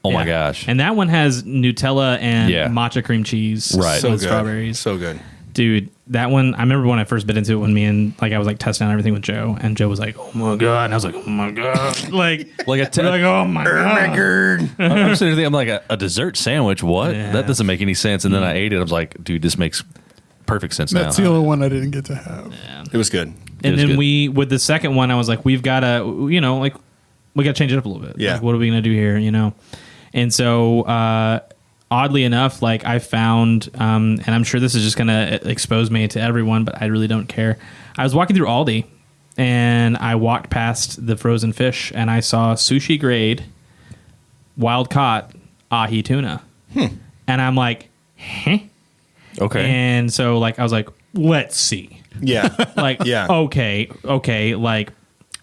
oh my gosh. And that one has Nutella and Yeah. matcha cream cheese, Right. So with good. strawberries. So good. Dude, that one, I remember when I first bit into it when me and I was like testing out everything with Joe, and Joe was like, oh my God. And I was like, oh my God. like Like we're like, oh my God. I'm sitting there, I'm like a dessert sandwich. What? Yeah. That doesn't make any sense. And then I ate it. I was like, dude, this makes perfect sense That's now. the only one I didn't get to have. It was good. And was then good. with the second one, I was like, we've got to, we got to change it up a little bit. Yeah. Like, what are we going to do here, And so, oddly enough, like I found, and I'm sure this is just going to expose me to everyone, but I really don't care. I was walking through Aldi, and I walked past the frozen fish, and I saw sushi grade wild caught ahi tuna. And I'm like, huh? Okay. And so like I was like, let's see. Yeah. Like, Yeah. okay, like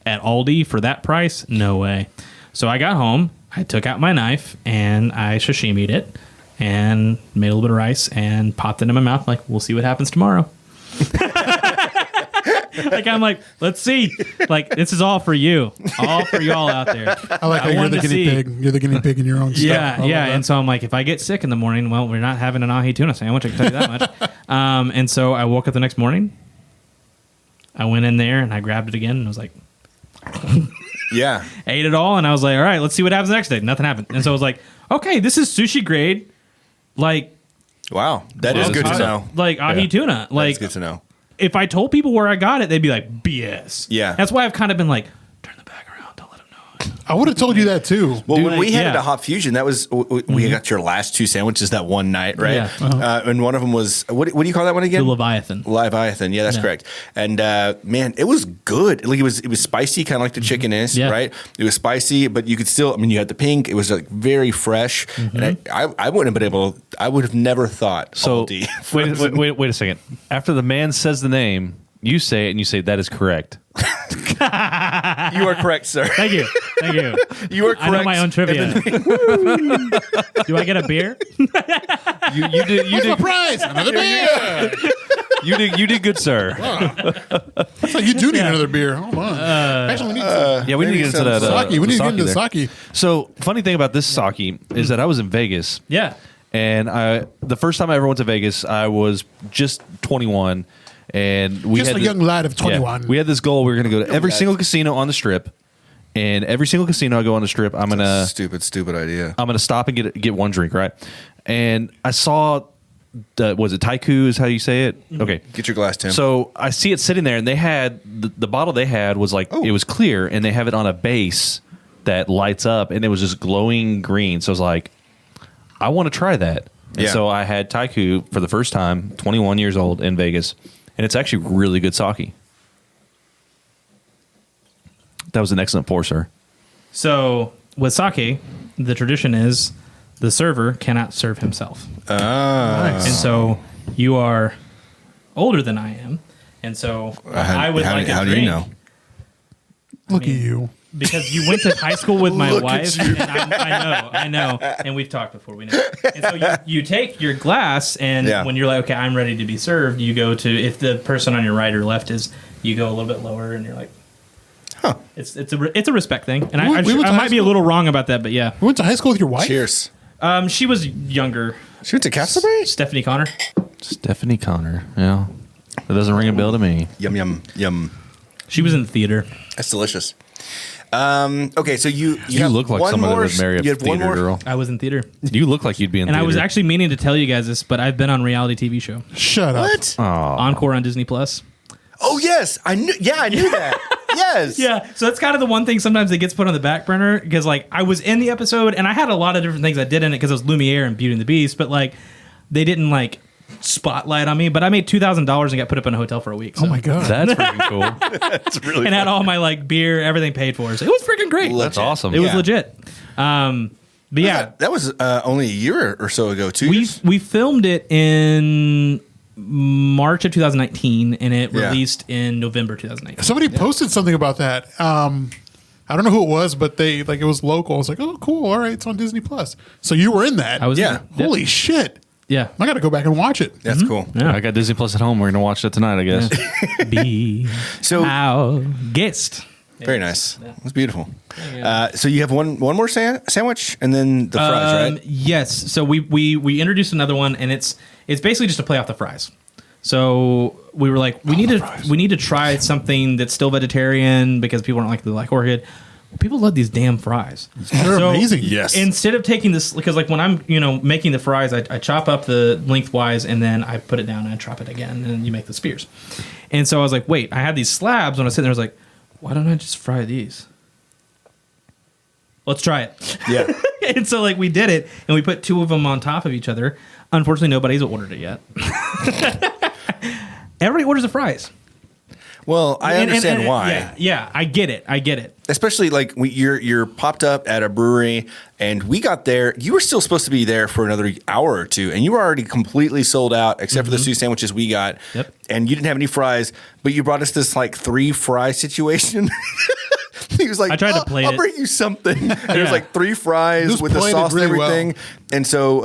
at Aldi for that price? No way. So I got home, I took out my knife and I sashimi'd it and made a little bit of rice and popped it in my mouth. Like, we'll see what happens tomorrow. Like, I'm like, let's see. Like, this is all for you. All for y'all out there. I like how you're the guinea pig. You're the guinea pig in your own stuff. Yeah, yeah. And so I'm like, if I get sick in the morning, well, we're not having an ahi tuna sandwich. I can tell you that much. And so I woke up the next morning. I went in there and I grabbed it again and was like, Yeah. ate it all. And I was like, all right, let's see what happens the next day. Nothing happened. And so I was like, okay, this is sushi grade. Like, Wow. That is good to know. like ahi tuna. Like, That's good to know. if I told people where I got it, they'd be like, BS. Yeah. That's why I've kind of been like, turn the bag around. Don't let them know. I would have told you that too. Well, when we yeah. headed to Hot Fusion, that was we got your last two sandwiches that one night, right? Yeah. And one of them was what do you call that one again? The Leviathan. Leviathan. Yeah, that's Yeah. correct. And man, it was good. Like it was spicy, kind of like the chicken is, Yeah. right? It was spicy, but you could still. I mean, you had the pink. It was like very fresh, and I wouldn't have been able. I would have never thought. So Aldi. wait a second. After the man says the name, you say it and you say that is correct. You are correct, sir. Thank you. Thank you. You are correct. I know my own trivia. Do I get a beer? You did Surprise! Another beer. you did good, sir. So you do need another beer. Hold on. Actually, we need some Yeah, we need to get into that sake. We need to get into the there. sake. So funny thing about this sake is that I was in Vegas. Yeah. And the first time I ever went to Vegas, I was just 21, and we Just had a young lad of 21. we had this goal. We were going to go to every lad. single casino on the Strip, and every single casino I go on the Strip, I'm gonna Stupid idea. stop and get one drink, right? And I saw, was it Taiku is how you say it? Okay, Get your glass, Tim. so I see it sitting there, and they had the bottle they had was like it was clear, and they have it on a base that lights up, and it was just glowing green. So I was like, I want to try that. And Yeah. so I had Taiku for the first time, 21 years old in Vegas, and it's actually really good sake. That was an excellent pour, sir. So with sake, the tradition is the server cannot serve himself. And so you are older than I am. And so I would like a how do drink. you know? Look at you. Because you went to high school with my Look at wife, you. and I know, and we've talked before. We know, and so you take your glass, and Yeah. when you're like, okay, I'm ready to be served, you go to if the person on your right or left is, you go a little bit lower, and you're like, Huh. it's a respect thing, and We went to I high might be a school- little wrong about that, but yeah, We went to high school with your wife? Cheers. she was younger, She went to Castleberry? Stephanie Connor. Stephanie Connor. Yeah. That doesn't ring a bell to me. Yum, yum, yum. She was in the theater. That's delicious. Okay, so you You look like one someone that more, would marry a you have one theater more? girl. I was in theater, You look like you'd be in and theater. I was actually meaning to tell you guys this, but I've been on a reality TV show, Shut up. What? Encore on Disney Plus. Oh, yes. I knew that. Yes. Yeah, so that's kind of the one thing sometimes that gets put on the back burner because, like, I was in the episode and I had a lot of different things I did in it because it was Lumiere and Beauty and the Beast, but like, they didn't like spotlight on me. But I made $2,000 and got put up in a hotel for a week. So. Oh my god. That's freaking cool. That's really And had all my like beer, everything paid for. So it was freaking great. That's awesome. It was Yeah. legit. But yeah, That was only a year or so ago, too. we filmed it in March of 2019 and it Yeah. released in November 2019. Somebody posted something about that. I don't know who it was, but they like it was local. I was like, oh, cool. All right, it's on Disney Plus. So you were in that. I was Yeah. Holy shit! yeah. I got to go back and watch it. That's cool. Yeah. I got Disney Plus at home. We're going to watch that tonight, I guess. Be So our guest. very nice. It's beautiful. So you have one more sandwich and then the fries, right? Yes. So we introduced another one, and it's basically just to play off the fries. So we were like, we need to try something that's still vegetarian because people don't like the orchid. Well, people love these damn fries. They're amazing. Yes. Instead of taking this, because like when I'm making the fries, I chop up the lengthwise and then I put it down and I chop it again, and you make the spears. And so I was like, wait, I had these slabs. When I was sitting there, I was like, why don't I just fry these? Let's try it. Yeah. And so like we did it, and we put two of them on top of each other. Unfortunately, nobody's ordered it yet. Everybody orders the fries. Well, I understand why. Yeah, I get it. Especially like you're popped up at a brewery, and we got there. You were still supposed to be there for another hour or two, and you were already completely sold out, except for the 2 sandwiches we got. Yep. And you didn't have any fries, but you brought us this like 3 fry situation. He was like, I tried to play I'll it. bring you something. And there's like 3 fries with the played it sauce and really everything. well. And so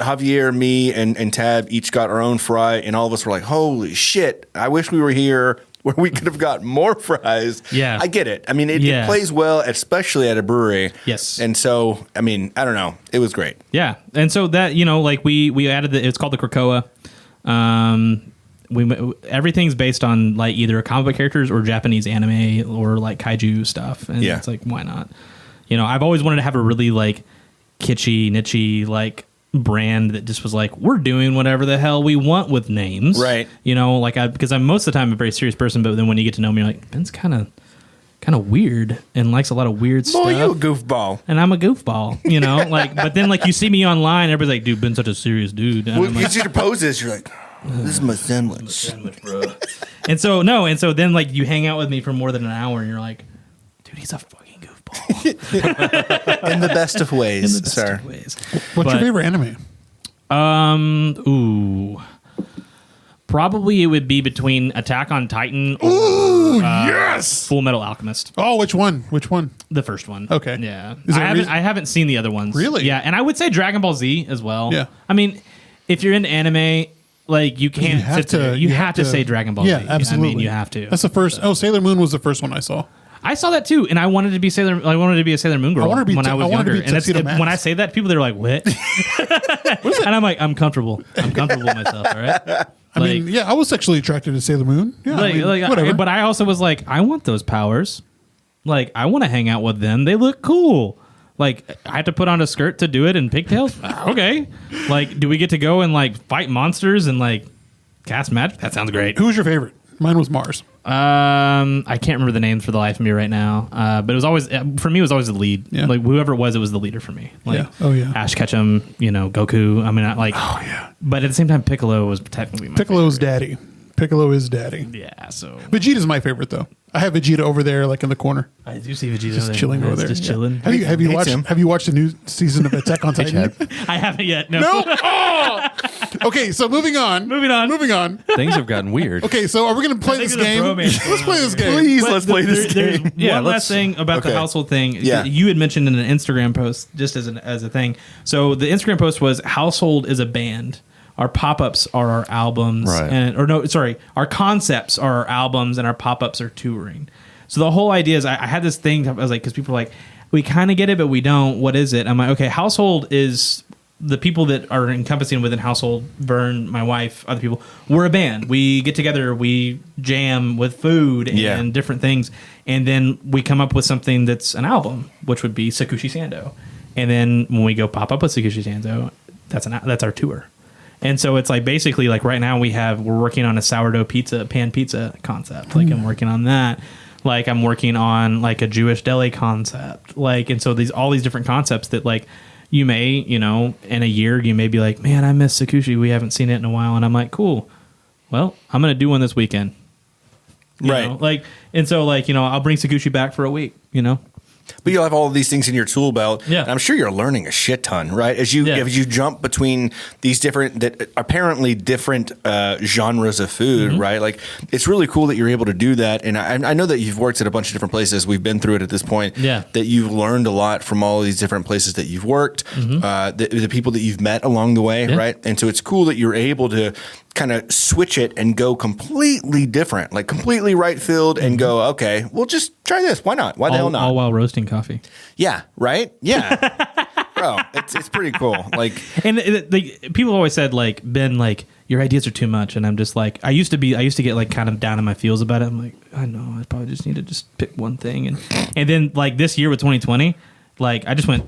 Javier, me, and Tab each got our own fry, and all of us were like, holy shit, I wish we were here where we could have got more fries. Yeah. I get it. I mean, it plays well, especially at a brewery. Yes. And so, I mean, I don't know. It was great. Yeah. And so that, like we added it's called the Krakoa. Everything's based on like either comic book characters or Japanese anime or like kaiju stuff. And it's like, why not? I've always wanted to have a really like kitschy, niche like brand that just was like, we're doing whatever the hell we want with names, right? Because I'm most of the time a very serious person, but then when you get to know me, you're like, Ben's kind of weird and likes a lot of weird stuff. Boy, you a goofball, and I'm a goofball, but then like you see me online, everybody's like, dude, Ben's such a serious dude. And well, I'm like, your poses, you're like, this is my sandwich, bro. and so then like you hang out with me for more than an hour, and you're like, dude, he's a fucking goofball. In the best of ways, sir. What's your favorite anime? Probably it would be between Attack on Titan or yes! Full Metal Alchemist. Oh, which one? The first one. Okay. Yeah. Is there a I haven't seen the other ones. Really? Yeah, and I would say Dragon Ball Z as well. Yeah. I mean, if you're into anime, like you can't you have to say Dragon Ball yeah, Z. absolutely. I mean, you have to. That's the first. Oh, Sailor Moon was the first one I saw. I saw that too, and I wanted to be a Sailor Moon girl I wanted to be when I was younger. And Tuxedo Mask. when I say that, people they're like, "What?" And I'm like, "I'm comfortable. I'm comfortable with myself." All right. I mean, yeah, I was sexually attracted to Sailor Moon. Yeah, whatever. But I also was like, I want those powers. Like, I want to hang out with them. They look cool. Like, I have to put on a skirt to do it and pigtails. Okay. Like, do we get to go and like fight monsters and like cast magic? That sounds great. Who was your favorite? Mine was Mars. I can't remember the names for the life of me right now. But it was always for me. It was always the lead. Yeah. Like whoever it was the leader for me. Like, Yeah. Oh, yeah. Ash Ketchum. Goku. I mean, Oh yeah. But at the same time, Piccolo was technically my Piccolo's favorite. daddy. Piccolo is daddy. Yeah. So Vegeta's my favorite though. I have Vegeta over there, like in the corner, I do see Vegeta just chilling over there. Just Yeah. chilling. Have you Hates him. watched the new season of Attack on Titan? I haven't yet. No. No. Oh! Okay, so moving on. Moving on. Things have gotten weird. Okay, so are we going to play think this there's a game? bromance Let's play this game. Please, But let's play this there's game. one last thing about the Okay. household thing. Yeah. You had mentioned in an Instagram post, just as a thing. So the Instagram post was household is a band. Our pop-ups are our albums, Right. our concepts are our albums, and our pop-ups are touring. So the whole idea is, I had this thing. I was like, because people are like, we kind of get it, but we don't. What is it? I'm like, okay, household is the people that are encompassing within household. Vern, my wife, other people. We're a band. We get together. We jam with food and different things, and then we come up with something that's an album, which would be Sakushi Sando. And then when we go pop up with Sakushi Sando, that's our tour. And so it's like basically like right now we're working on a sourdough pan pizza concept. Like I'm working on that. Like I'm working on like a Jewish deli concept. Like, and so all these different concepts that like you may, in a year you may be like, man, I miss Sakushi. We haven't seen it in a while. And I'm like, cool. Well, I'm going to do one this weekend. You know? Like, and so like, I'll bring Sakushi back for a week, But you'll have all of these things in your tool belt. Yeah. And I'm sure you're learning a shit ton, right? As you jump between these apparently different genres of food, right? Like it's really cool that you're able to do that. And I know that you've worked at a bunch of different places. We've been through it at this point. Yeah. That you've learned a lot from all of these different places that you've worked, the people that you've met along the way, right? And so it's cool that you're able to kind of switch it and go completely different, like completely right field and go, okay, we'll just try this. Why not? Why the hell not? All while roasting coffee. Yeah, right? Yeah. Bro, it's pretty cool. Like, and people always said like, Ben, like your ideas are too much, and I'm just like, I used to get like kind of down in my feels about it. I'm like, I know, I probably just need to just pick one thing, and then like this year with 2020, like I just went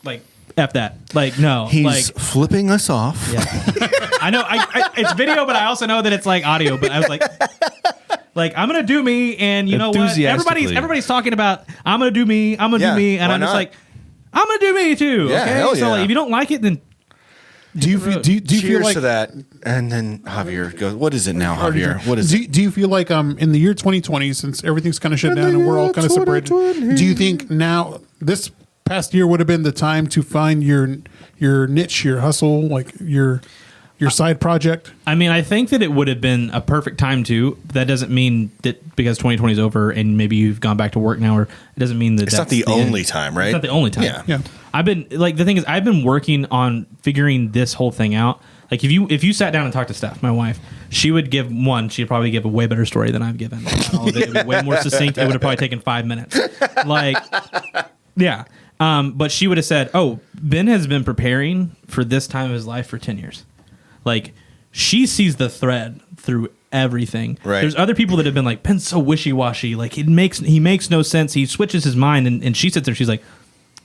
like F that, like no, he's like flipping us off. yeah. I know it's video, but I also know that it's like audio. But I was like I'm gonna do me, and you know what? Everybody's talking about I'm gonna do me, do me, and I'm just like I'm gonna do me too. Yeah, okay, hell so yeah. like, if you don't like it, then Do you feel? Do you Cheers feel like to that. And then Javier goes, "What is it now, Javier? What is it?" Do you feel like in the year 2020, since everything's kind of shut down and we're all kind of separated, do you think now this past year would have been the time to find your niche, your hustle, like your side project? I mean, I think that it would have been a perfect time to. But that doesn't mean that because 2020 is over and maybe you've gone back to work now, or it doesn't mean that It's not the only time, right? It's not the only time. Yeah. I've been the thing is I've been working on figuring this whole thing out. Like if you sat down and talked to Steph, my wife, she'd probably give a way better story than I've given. It would be way more succinct. It would have probably taken 5 minutes. Like, yeah. But she would have said, "Oh, Ben has been preparing for this time of his life for 10 years." Like, she sees the thread through everything. Right. There's other people that have been like, "Ben's so wishy-washy. Like, he makes no sense. He switches his mind." And she sits there, she's like,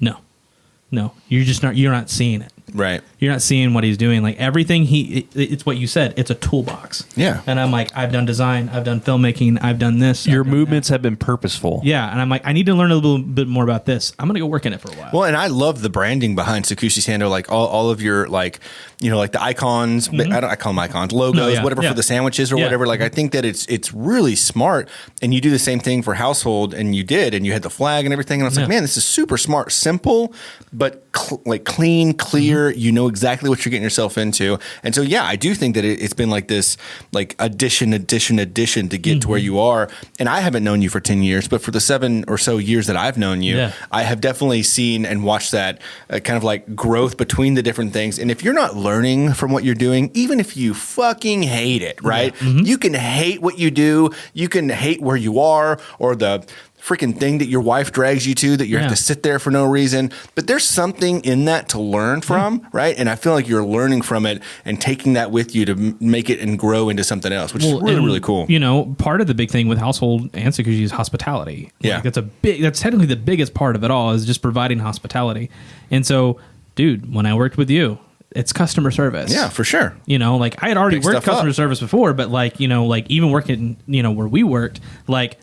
No, you're not seeing it. Right. You're not seeing what he's doing. Like everything it's what you said. It's a toolbox. Yeah. And I'm like, I've done design, I've done filmmaking, I've done this. Your I've done movements have been purposeful. Yeah, and I'm like, I need to learn a little bit more about this. I'm gonna go work in it for a while. Well, and I love the branding behind Sakushi Sando, like all of your like the icons. I call them icons, logos, whatever for the sandwiches or whatever. Like I think that it's really smart. And you do the same thing for household, and you had the flag and everything. And I was like, man, this is super smart, simple, but like clean, clear. You know exactly what you're getting yourself into. And so I do think that it's been like this like addition to get to where you are. And I haven't known you for 10 years, but for the 7 or so years that I've known you, I have definitely seen and watched that kind of like growth between the different things. And if you're not learning from what you're doing, even if you fucking hate it, right? You can hate what you do. You can hate where you are or the freaking thing that your wife drags you to that you have to sit there for no reason. But there's something in that to learn from, right? And I feel like you're learning from it and taking that with you to make it and grow into something else, which is really, really cool. You know, part of the big thing with household and Sakushi is hospitality. Yeah. Like that's technically the biggest part of it all is just providing hospitality. And so, dude, when I worked with you, it's customer service. Yeah, for sure. You know, like I had already Pick worked stuff customer up. service before, but like, you know, like even working, where we worked, like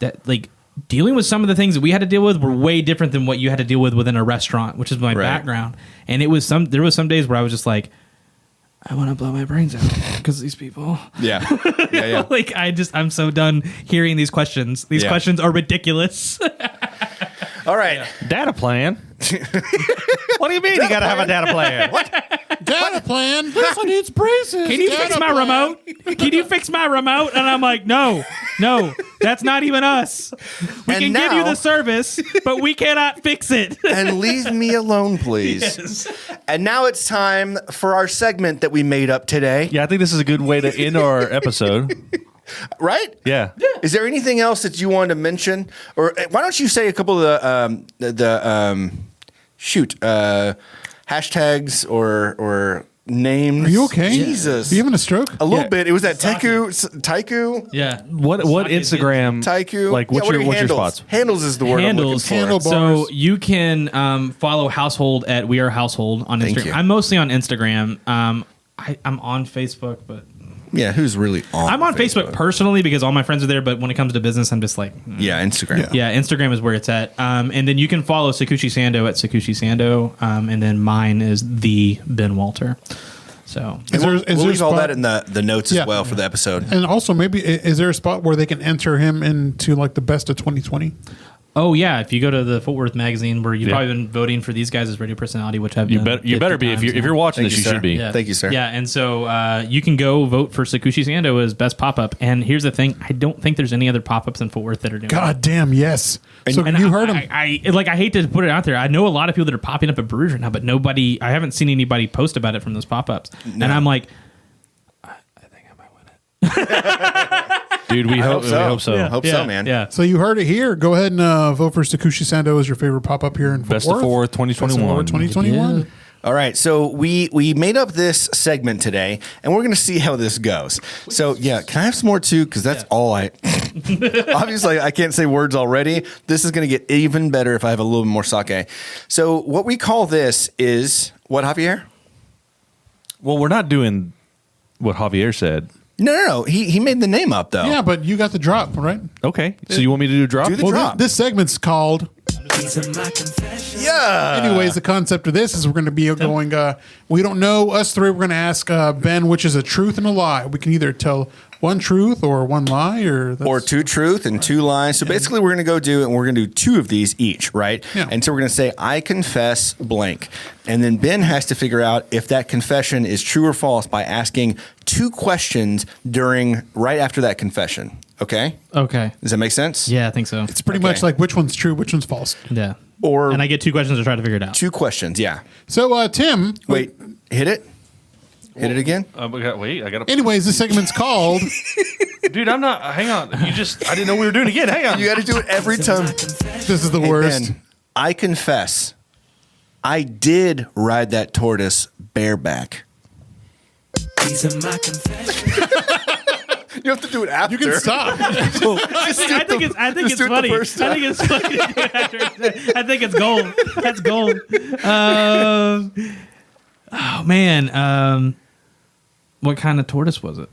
that, like dealing with some of the things that we had to deal with were way different than what you had to deal with within a restaurant, which is my background. And there was some days where I was just like, I want to blow my brains out because these people. Yeah. Like I'm so done hearing these questions. These questions are ridiculous. All right. Data plan. What do you mean you got to have a data plan? What? Data plan. This one needs braces. Can you fix my remote? Can you fix my remote? And I'm like, no, that's not even us. We can give you the service, but we cannot fix it. And leave me alone, please. Yes. And now it's time for our segment that we made up today. Yeah, I think this is a good way to end our episode. Right? Yeah. Is there anything else that you wanted to mention? Or why don't you say a couple of hashtags or names? Are you okay? Jesus. Are you having a stroke? A little bit. It was that Taiku. Yeah. What Instagram? Taiku. Like what's your spots? Handles is the word Handles. I'm looking for. So you can follow Household at We Are Household on Thank Instagram. you. I'm mostly on Instagram. I'm on Facebook, but Yeah, who's really on I'm on Facebook personally because all my friends are there. But when it comes to business, I'm just like, Yeah, Instagram. Yeah, Instagram is where it's at. And then you can follow Sakushi Sando at Sakushi Sando. And then mine is the Ben Walter. So And we'll leave all spot- that in the notes as well for the episode. And also, maybe is there a spot where they can enter him into like the best of 2020? Oh yeah, if you go to the Fort Worth magazine, where you've probably been voting for these guys as radio personality, which I've You done better be 50 if you're watching Thank this, you, you sir. should be. Yeah. Thank you, sir. Yeah, and so you can go vote for Sakushi Sando as best pop up. And here's the thing: I don't think there's any other pop ups in Fort Worth that are doing. God damn, yes. So And you heard him. I hate to put it out there. I know a lot of people that are popping up at breweries right now, but nobody. I haven't seen anybody post about it from those pop ups. And I'm like, I think I might win it. Dude, we hope so. Hope so, man. Yeah. So you heard it here. Go ahead and vote for Sakushi Sando as your favorite pop up here in Fort Best Worth. of Fort Worth 2021. 2021. Yeah. All right, so we made up this segment today, and we're going to see how this goes. So, yeah, can I have some more too? Because that's all I... Obviously, I can't say words already. This is going to get even better if I have a little more sake. So what we call this is... What, Javier? Well, we're not doing what Javier said. No. He made the name up, though. Yeah, but you got the drop, right? Okay. So you want me to do a drop? Do the drop. This segment's called Yeah. Anyways, the concept of this is we're going to be going, we don't know, us three, we're going to ask Ben which is a truth and a lie. We can either tell one truth or one lie or two truth and two lies. So basically we're going to go do it and we're going to do two of these each, right? Yeah. And so we're going to say, I confess blank. And then Ben has to figure out if that confession is true or false by asking two questions right after that confession. Okay? Okay. Does that make sense? Yeah, I think so. It's pretty much like which one's true, which one's false. Yeah. Or and I get two questions to try to figure it out. two questions, yeah. So, Tim. Wait, hit it? Hit it again? I got to. Anyways, this segment's called. Dude, I'm not. Hang on. I didn't know we were doing it again. Hang on. You got to do it every time. This is the Hey, worst. Ben, I confess, I did ride that tortoise bareback. You have to do it after. You can stop. I think it's funny. I think it's funny. I think it's gold. That's gold. Oh man. What kind of tortoise was it?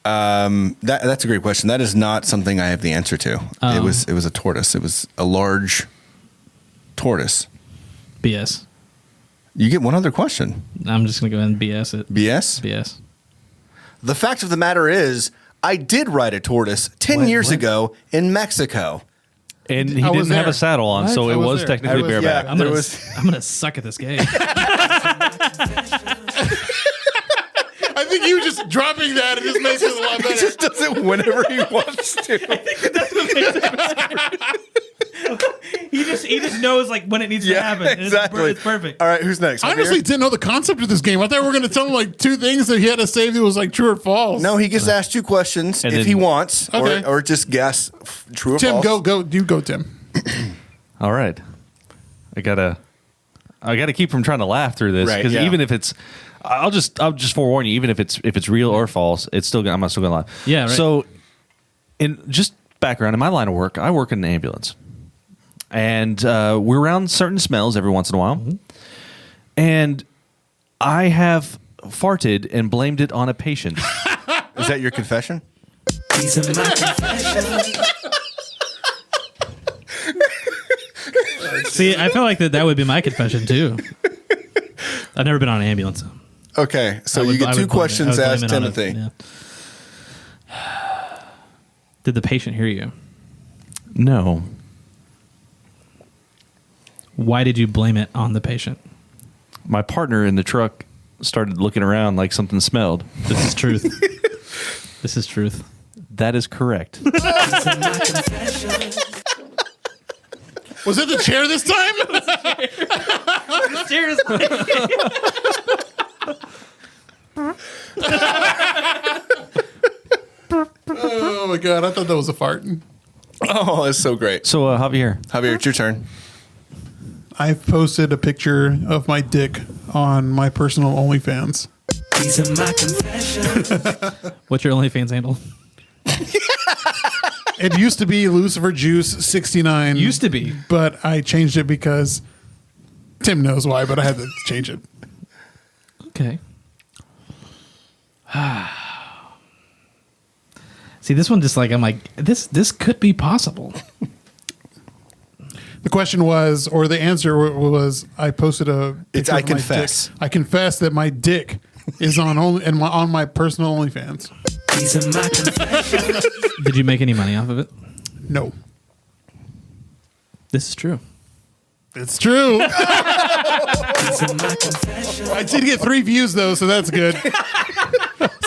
That's a great question. That is not something I have the answer to. It was a tortoise. It was a large tortoise. BS. You get one other question. I'm just gonna go ahead and BS it. BS? BS. The fact of the matter is, I did ride a tortoise 10 years ago in Mexico. And he I was didn't have there. a saddle on, What? so I it was was there. technically I was- bareback. yeah. I'm There gonna was- I'm gonna suck at this game. I think you just dropping that, it just makes it a lot He better. just does it whenever he wants to. he just knows like when it needs to happen. And exactly. It's perfect. All right, who's next? I honestly didn't know the concept of this game. I thought we were going to tell him like two things that he had to say that was like true or false. No, he gets asked two questions And if then- he wants, Okay. or just guess true or Tim, false. go. You go, Tim. All right. I gotta keep from trying to laugh through this Right, because yeah. even if it's, I'll just forewarn you. Even if it's real or false, I'm still gonna laugh. Yeah, right. So, in just background in my line of work, I work in an ambulance, and we're around certain smells every once in a while, and I have farted and blamed it on a patient. Is that your confession? See, I feel like that would be my confession too. I've never been on an ambulance. Okay, so I would- you get I two would blame it. I questions would blame asked it on it, Timothy. yeah. Did the patient hear you? No, Why did you blame it on the patient? my partner in the truck started looking around like something smelled. This is truth. This is truth. That is correct. Was it the chair this time? Seriously. Oh my god, I thought that was a fart. Oh, that's so great. So, Javier, Javier, it's your turn. I've posted a picture of my dick on my personal OnlyFans. What's your OnlyFans handle? It used to be Lucifer Juice 69. Used to be. But I changed it because Tim knows why, but I had to change it. Okay. See, this one just like I'm like this could be possible. The question was, or the answer was, I posted a. It's picture I of my confess. dick. I confess that my dick is on on my personal OnlyFans. Did you make any money off of it? No, This is true. it's true. I did get 3 views though, so that's good.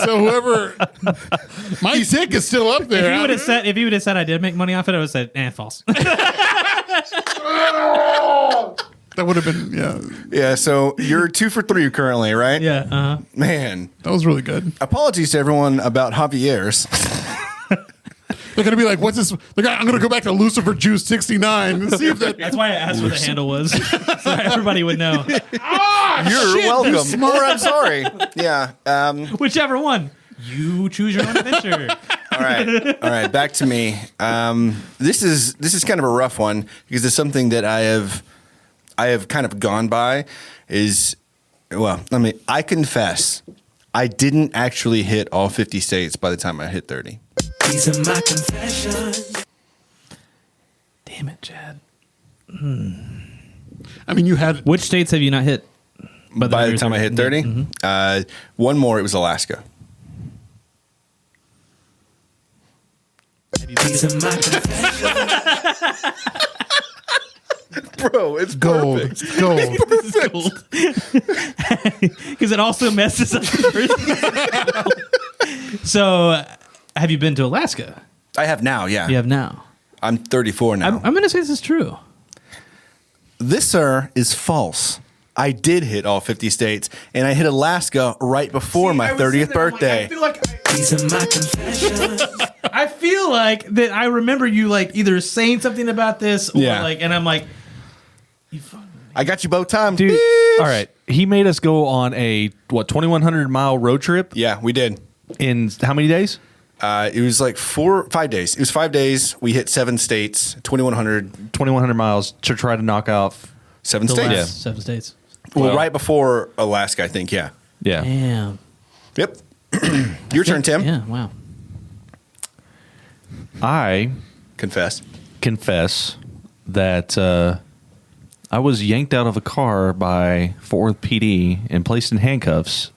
So whoever, my dick is still up there. If you would have said I did make money off it, I would have said, false. That would have been, yeah. Yeah, so you're 2 for 3 currently, right? Yeah. Uh-huh. Man, That was really good. apologies to everyone about Javier's. They're gonna be like, "What's this?" I'm gonna go back to Lucifer Juice 69 and see if that. That's why I asked what the handle was, so everybody would know. You're shit, welcome. Or I'm sorry. Yeah. Whichever one. You choose your own adventure. All right. Back to me. This is kind of a rough one because it's something that I have kind of gone by. I confess, I didn't actually hit all 50 states by the time I hit 30. Damn it, Chad. I mean, you had Which states have you not hit? By the time I hit 30, one more, it was Alaska. Bro, it's gold. perfect. Gold. Because it also messes up the birthday. So, have you been to Alaska? I have now, yeah. You have now. I'm 34 now. I'm going to say this is true. This, sir, is false. I did hit all 50 states, and I hit Alaska right before my 30th birthday. I feel like that. I remember you like either saying something about this, or like, and I'm like, you fucking. I got you both times, Dude, bitch. all right. He made us go on a 2,100-mile road trip Yeah, we did. in how many days? It was like 5 days. It was 5 days. We hit 7 states, 2,100, 2,100 miles to try to knock off. 7 The states. last 7 states. Well, right before Alaska, I think. Yeah. Yeah. Damn. Yep. Your turn, Tim. Yeah. Wow. I Confess. confess that I was yanked out of a car by Fort Worth PD and placed in handcuffs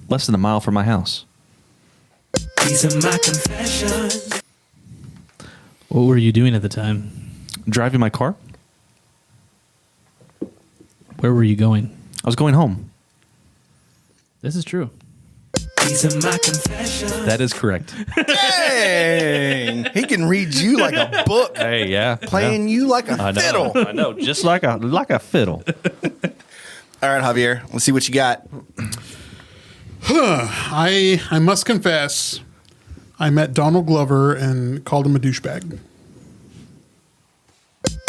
less than a mile from my house. These are my confessions. What were you doing at the time? Driving my car? Where were you going? I was going home. This is true. These are my confessions. That is correct. Dang. He can read you like a book, Hey, yeah. playing you like a I know. fiddle. I know. Just like a fiddle. All right, Javier. Let's see what you got. I must confess, I met Donald Glover and called him a douchebag.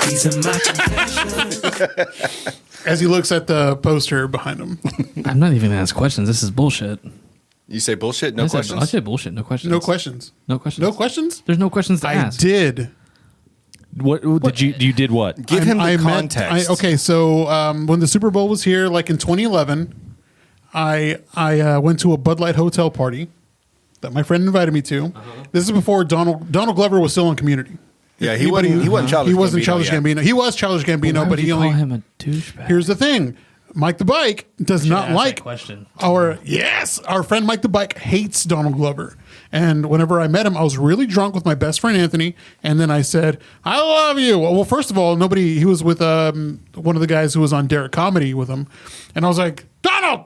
These are my confessions. As he looks at the poster behind him. I'm not even going to ask questions. This is bullshit. You say bullshit? No I questions? said bullshit. No questions. No questions. No questions. No questions? There's no questions to I ask. did. What did you did what? Give him the I context. Okay, so when the Super Bowl was here, like in 2011, I went to a Bud Light hotel party that my friend invited me to. This is before Donald Glover was still on Community. Yeah, If he wasn't Childish He wasn't Gambino Childish yet. Gambino. He was Childish Gambino, Why but would he you only. call him a douchebag. Here's the thing: Mike the Bike does not ask that like question. our friend Mike the Bike hates Donald Glover. And whenever I met him, I was really drunk with my best friend Anthony, and then I said, "I love you." Well, first of all, he was with one of the guys who was on Derek Comedy with him, and I was like, Donald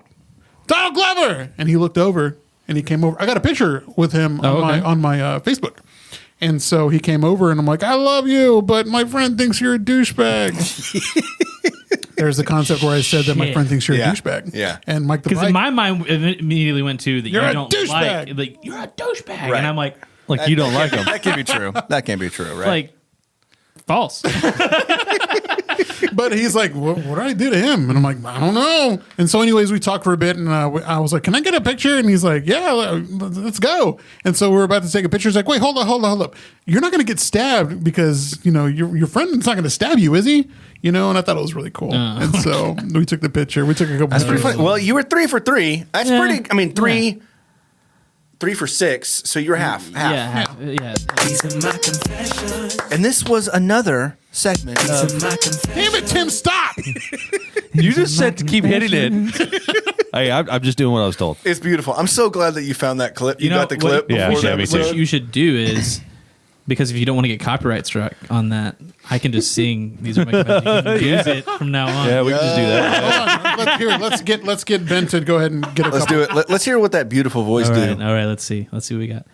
Glover," and he looked over and he came over. I got a picture with him on my Facebook. And so he came over and I'm like, "I love you, but my friend thinks you're a douchebag." There's the concept where I said that my Shit. friend thinks you're Yeah. a douchebag. Yeah. And Mike the Because Bike. in my mind, it immediately went to that You're you a don't douchebag. like you're a douchebag, Right. and I'm like, Like you don't like him. That can't be true. That can't be true, right? like false. But he's like, what did I do to him? And I'm like, I don't know. And so anyways, we talked for a bit and I was like, can I get a picture? And he's like, yeah, let's go. And so we're about to take a picture. He's like, wait, hold up. You're not going to get stabbed because, your friend's not going to stab you, is he? And I thought it was really cool. And so we took the picture. We took a couple That's pretty pictures. funny. Well, you were 3 for 3. That's Yeah. pretty. I mean, 3 for 6. So you're half. Yeah, yeah. These are my confessions. And this was another segment These of are my confessions. Damn it, Tim, stop. You just said to keep hitting it. Hey, I'm just doing what I was told. It's beautiful. I'm so glad that you found that clip. You know got the clip what- Yeah, before yeah, the me too. What episode. you should do is, because if you don't want to get copyright struck on that, I can just sing "These Are My Confessions." You can use it from now on. Yeah, we can just do that. Hold on. Let's get Ben to go ahead and get a Let's couple. do it. Let's hear what that beautiful voice all do. right, all right. Let's see what we got.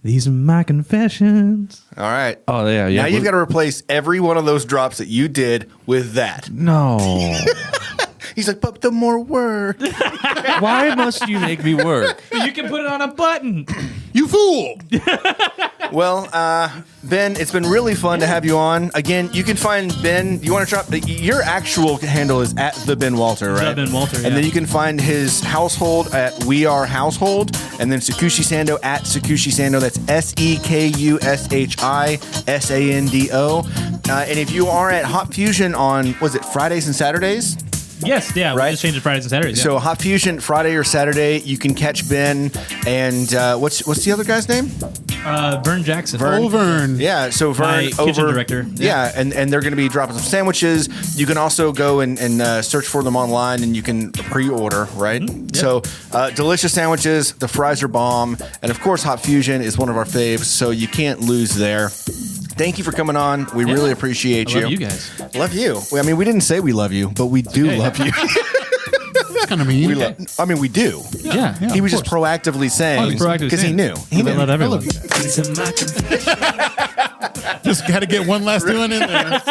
These are my confessions. All right. Oh yeah, yeah. Now you've got to replace every one of those drops that you did with that. No. He's like, but the more word. Why must you make me work? You can put it on a button. You fool. Well, Ben, it's been really fun to have you on. Again, you can find Ben. You want to drop your actual handle is at the Ben Walter, right? The Ben Walter, And yeah. then you can find his household at We Are Household, and then Sakushi Sando at Sakushi Sando. That's SEKUSHISANDO. And if you are at Hot Fusion on, was it Fridays and Saturdays? Yes, yeah. Right. We just changed it Fridays and Saturdays. Yeah. So Hot Fusion Friday or Saturday, you can catch Ben and what's the other guy's name? Vern Jackson. Old Vern. Yeah, so Vern My kitchen director. Yeah, and they're going to be dropping some sandwiches. You can also go and search for them online, and you can pre-order, right? Yep. So delicious sandwiches. The fries are bomb, and of course, Hot Fusion is one of our faves. So you can't lose there. Thank you for coming on. We really appreciate I you. love you guys. Love you. I mean, we didn't say we love you, but we do love you. That's kind of mean. We do. Yeah. He was just proactively saying he's proactively because he saying. knew. He knew. Let everyone. These are my confessions. Just got to get one last doing in there.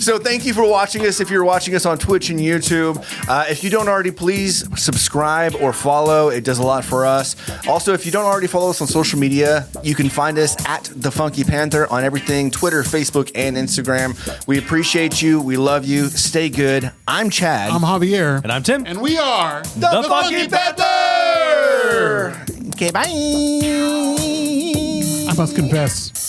So thank you for watching us. If you're watching us on Twitch and YouTube, if you don't already, please subscribe or follow. It does a lot for us. Also, if you don't already follow us on social media, you can find us at the Funky Panther on everything: Twitter, Facebook, and Instagram. We appreciate you. We love you. Stay good. I'm Chad. I'm Javier. And I'm Tim. And we are the Funky Panther. Okay, bye. I must confess.